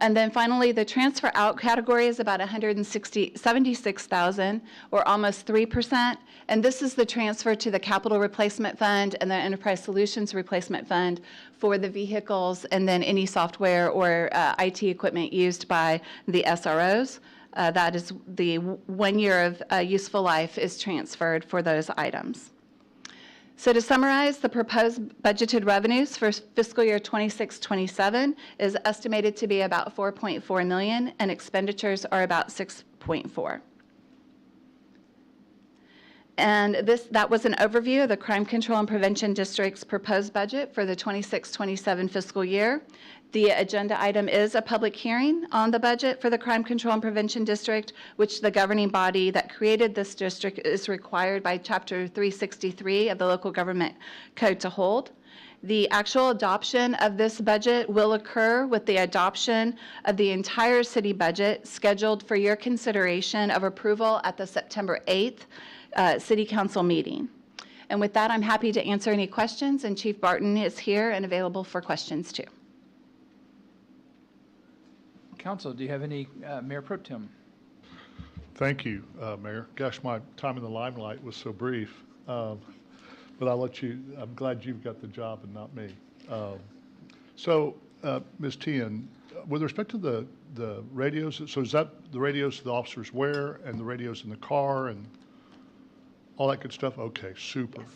And then finally, the transfer out category is about $176,000, or almost 3%. And this is the transfer to the Capital Replacement Fund and the Enterprise Solutions Replacement Fund for the vehicles and then any software or IT equipment used by the SROs. That is the 1 year of useful life is transferred for those items. So to summarize, the proposed budgeted revenues for fiscal year 26-27 is estimated to be about $4.4 million, and expenditures are about $6.4. And that was an overview of the Crime Control and Prevention District's proposed budget for the 26-27 fiscal year. The agenda item is a public hearing on the budget for the Crime Control and Prevention District, which the governing body that created this district is required by Chapter 363 of the Local Government Code to hold. The actual adoption of this budget will occur with the adoption of the entire city budget scheduled for your consideration of approval at the September 8th City Council meeting. And with that, I'm happy to answer any questions, and Chief Barton is here and available for questions too. Council, do you have any, Mayor Pro Tem? Thank you, Mayor. Gosh, my time in the limelight was so brief. But I'll let you, I'm glad you've got the job and not me. So, Ms. Tian, with respect to the radios, so is that the radios the officers wear and the radios in the car and all that good stuff? Okay, super. Yes.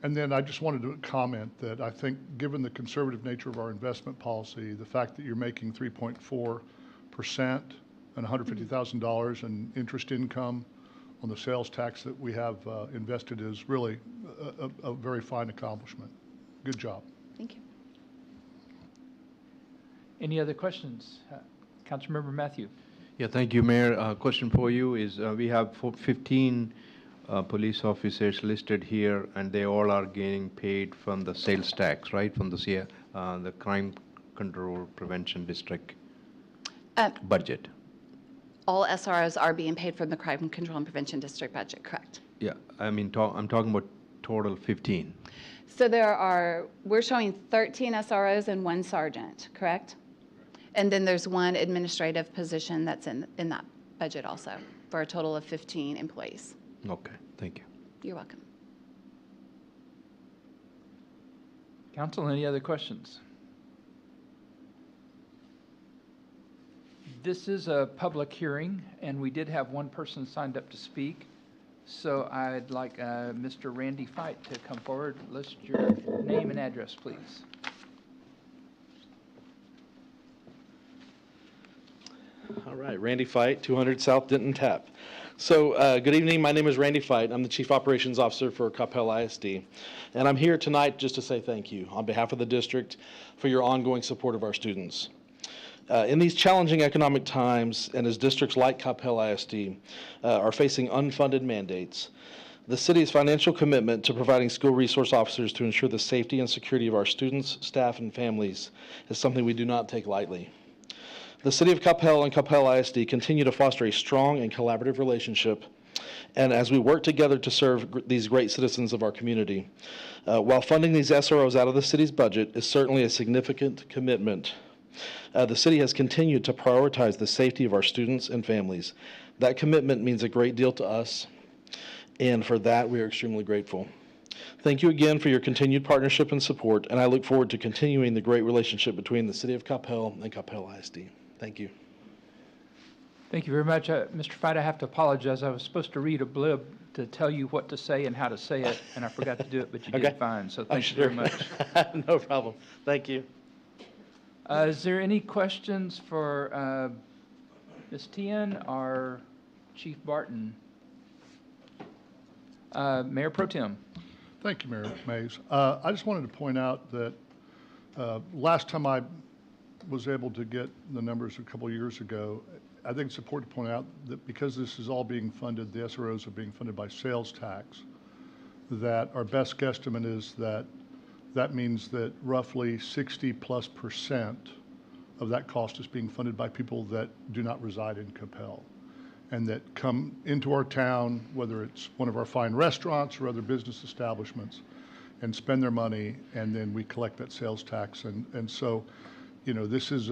And then I just wanted to comment that I think, given the conservative nature of our investment policy, the fact that you're making 3.4% and $150,000 in interest income on the sales tax that we have invested is really a very fine accomplishment. Good job. Thank you. Any other questions? Councilmember Matthew. Yeah, thank you, Mayor. Question for you is, we have 15 police officers listed here, and they all are getting paid from the sales tax, right? From the Crime Control Prevention District budget. All SROs are being paid from the Crime Control and Prevention District budget, correct? Yeah, I mean, I'm talking about total 15. So we're showing 13 SROs and 1 sergeant, correct? And then there's 1 administrative position that's in that budget also, for a total of 15 employees. Okay, thank you. You're welcome. Council, any other questions? This is a public hearing, and we did have 1 person signed up to speak. So I'd like Mr. Randy Fight to come forward. List your name and address, please. All right, Randy Fight, 200 South Denton Tap. So good evening, my name is Randy Fight. I'm the Chief Operations Officer for Coppell ISD. And I'm here tonight just to say thank you on behalf of the district for your ongoing support of our students. In these challenging economic times, and as districts like Coppell ISD are facing unfunded mandates, the city's financial commitment to providing school resource officers to ensure the safety and security of our students, staff, and families is something we do not take lightly. The City of Coppell and Coppell ISD continue to foster a strong and collaborative relationship, and as we work together to serve these great citizens of our community, while funding these SROs out of the city's budget is certainly a significant commitment, the city has continued to prioritize the safety of our students and families. That commitment means a great deal to us, and for that we are extremely grateful. Thank you again for your continued partnership and support, and I look forward to continuing the great relationship between the City of Coppell and Coppell ISD. Thank you. Thank you very much. Mr. Fight, I have to apologize. I was supposed to read a blib to tell you what to say and how to say it, and I forgot to do it, but you did fine, so thank you very much. No problem. Thank you. Is there any questions for Ms. Tian or Chief Barton? Mayor Pro Tem. Thank you, Mayor Mays. I just wanted to point out that last time I was able to get the numbers a couple years ago, I think it's important to point out that because this is all being funded, the SROs are being funded by sales tax, that our best guesstimate is that that means that roughly 60+% of that cost is being funded by people that do not reside in Coppell and that come into our town, whether it's one of our fine restaurants or other business establishments, and spend their money, and then we collect that sales tax. And so, you know, this is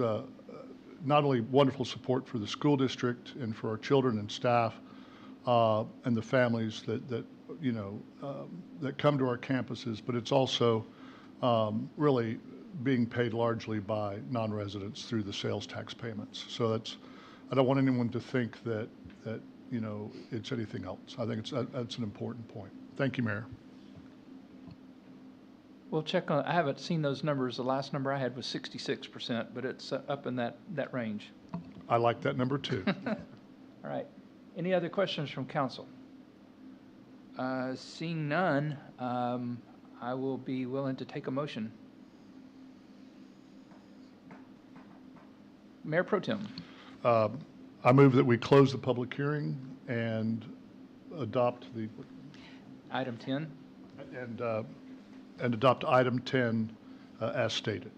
not only wonderful support for the school district and for our children and staff, and the families that that come to our campuses, but it's also really being paid largely by non-residents through the sales tax payments. So that's, I don't want anyone to think that it's anything else. I think that's an important point. Thank you, Mayor. We'll check on, I haven't seen those numbers. The last number I had was 66%, but it's up in that range. I like that number too. All right. Any other questions from council? Seeing none, I will be willing to take a motion. Mayor Pro Tem. I move that we close the public hearing and adopt the Item 10. and adopt item 10 as stated.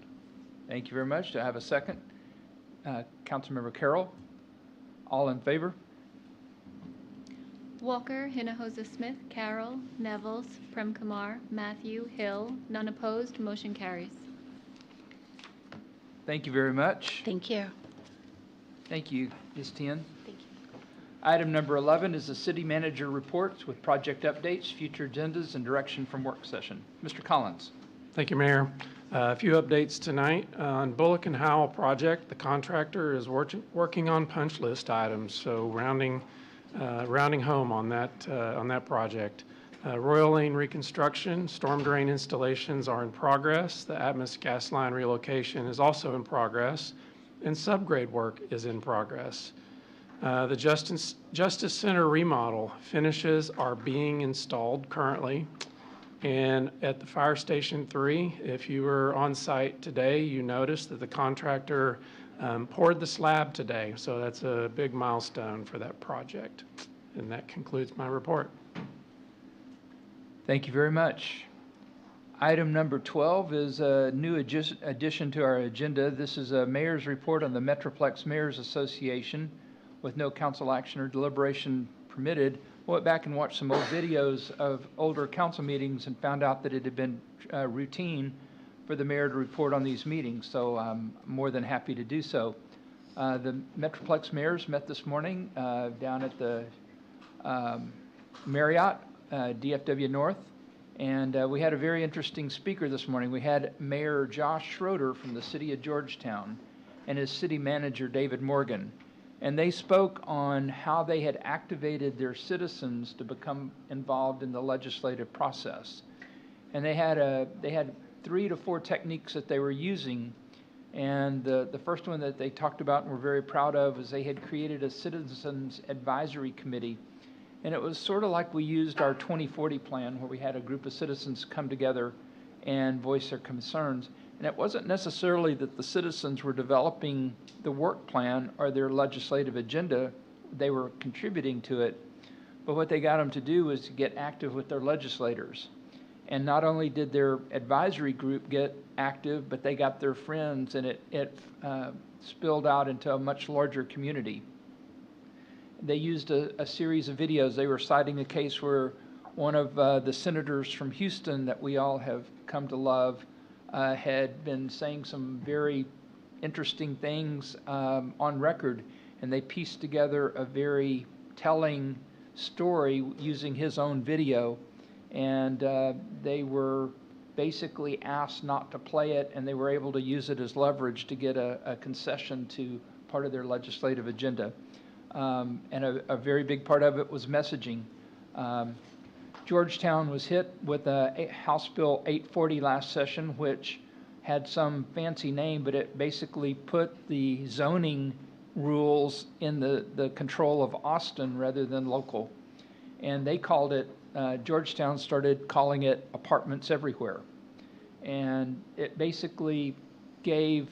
Thank you very much. Do I have a second? Councilmember Carroll. All in favor? Walker, Hinojosa Smith, Carroll, Nevels, Prem Kumar, Matthew, Hill, none opposed, motion carries. Thank you very much. Thank you. Thank you, Ms. Tien. Thank you. Item number 11 is the city manager reports with project updates, future agendas, and direction from work session. Mr. Collins. Thank you, Mayor. A few updates tonight. On Bullock and Howell project, the contractor is working on punch list items, so rounding home on that project. Royal Lane reconstruction, storm drain installations are in progress. The Atmos gas line relocation is also in progress, and subgrade work is in progress. The Justice Center remodel finishes are being installed currently. And at the Fire Station 3, if you were on site today, you noticed that the contractor poured the slab today. So that's a big milestone for that project. And that concludes my report. Thank you very much. Item number 12 is a new addition to our agenda. This is a mayor's report on the Metroplex Mayors Association with no council action or deliberation permitted. I went back and watched some old videos of older council meetings and found out that it had been routine for the mayor to report on these meetings, so I'm more than happy to do so. The Metroplex mayors met this morning down at the Marriott, DFW North, and we had a very interesting speaker this morning. We had Mayor Josh Schroeder from the city of Georgetown and his city manager, David Morgan. And they spoke on how they had activated their citizens to become involved in the legislative process. And they had 3 to 4 techniques that they were using. And the first one that they talked about and were very proud of is they had created a citizens advisory committee. And it was sort of like we used our 2040 plan, where we had a group of citizens come together and voice their concerns. And it wasn't necessarily that the citizens were developing the work plan or their legislative agenda. They were contributing to it. But what they got them to do was to get active with their legislators. And not only did their advisory group get active, but they got their friends, and it spilled out into a much larger community. They used a series of videos. They were citing a case where one of the senators from Houston that we all have come to love had been saying some very interesting things on record, and they pieced together a very telling story using his own video, and they were basically asked not to play it, and they were able to use it as leverage to get a concession to part of their legislative agenda. And a very big part of it was messaging. Georgetown was hit with a House Bill 840 last session, which had some fancy name, but it basically put the zoning rules in the control of Austin rather than local. And they called it, Georgetown started calling it apartments everywhere. And it basically gave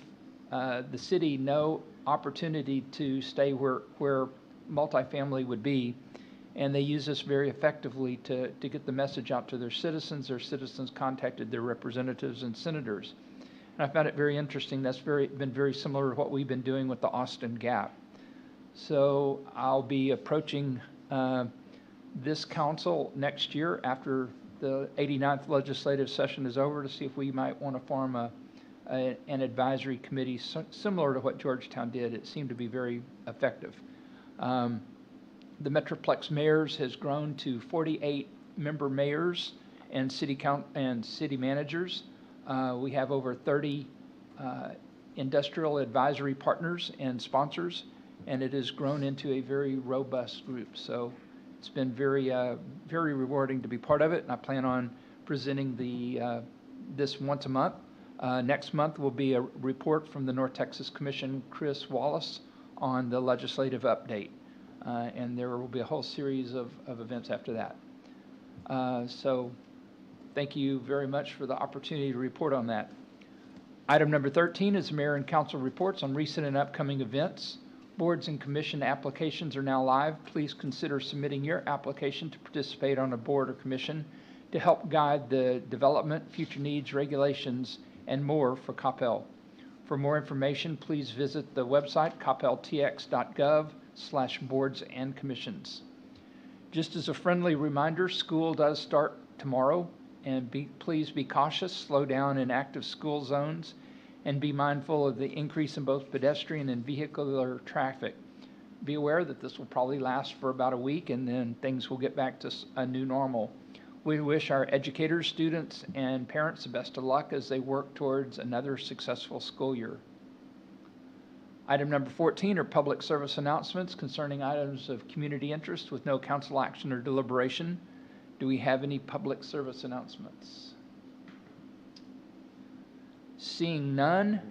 the city no opportunity to stay where multifamily would be. And they use this very effectively to get the message out to their citizens. Their citizens contacted their representatives and senators. And I found it very interesting. That's been very similar to what we've been doing with the Austin Gap. So I'll be approaching this council next year after the 89th legislative session is over to see if we might want to form a an advisory committee similar to what Georgetown did. It seemed to be very effective. The Metroplex mayors has grown to 48 member mayors and city managers. We have over 30 industrial advisory partners and sponsors, and it has grown into a very robust group. So it's been very rewarding to be part of it, and I plan on presenting this once a month. Next month will be a report from the North Texas Commission, Chris Wallace, on the legislative update. And there will be a whole series of events after that. So thank you very much for the opportunity to report on that. Item number 13 is Mayor and Council reports on recent and upcoming events. Boards and commission applications are now live. Please consider submitting your application to participate on a board or commission to help guide the development, future needs, regulations, and more for Coppell. For more information, please visit the website coppelltx.gov/boards and commissions. Just as a friendly reminder, school does start tomorrow, and please be cautious, slow down in active school zones, and be mindful of the increase in both pedestrian and vehicular traffic. Be aware that this will probably last for about a week, and then things will get back to a new normal. We wish our educators, students, and parents the best of luck as they work towards another successful school year. Item number 14 are public service announcements concerning items of community interest with no council action or deliberation. Do we have any public service announcements? Seeing none,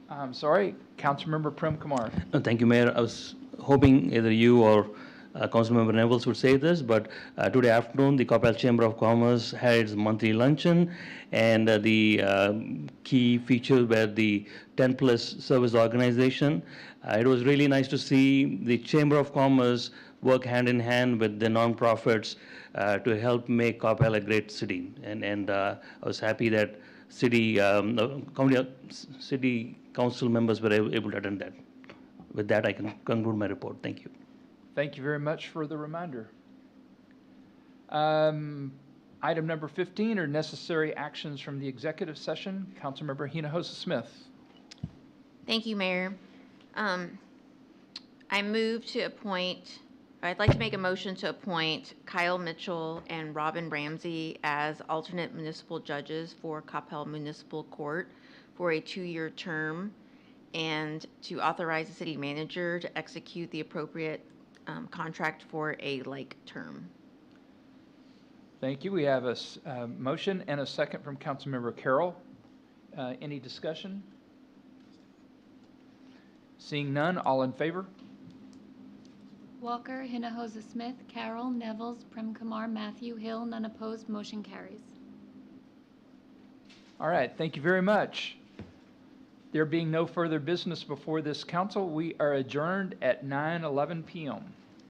I'm sorry, Councilmember Prem Kumar. Thank you, Mayor. I was hoping either you or Councilmember Nevels would say this, but today afternoon, the Coppell Chamber of Commerce had its monthly luncheon, and the key features were the 10-plus service organization. It was really nice to see the Chamber of Commerce work hand in hand with the nonprofits to help make Coppell a great city. And I was happy that city council members were able to attend that. With that, I can conclude my report. Thank you. Thank you very much for the reminder. Item number 15 are necessary actions from the executive session. Councilmember Hinojosa Smith. Thank you, Mayor. I'd like to make a motion to appoint Kyle Mitchell and Robin Ramsey as alternate municipal judges for Coppell Municipal Court for a 2-year term, and to authorize the city manager to execute the appropriate contract for a like term. Thank you. We have a motion and a second from Councilmember Carroll. Any discussion? Seeing none, all in favor? Walker, Hinojosa Smith, Carroll, Nevels, Prem Kumar, Matthew, Hill, none opposed, motion carries. All right, thank you very much. There being no further business before this council, we are adjourned at 9:11 p.m.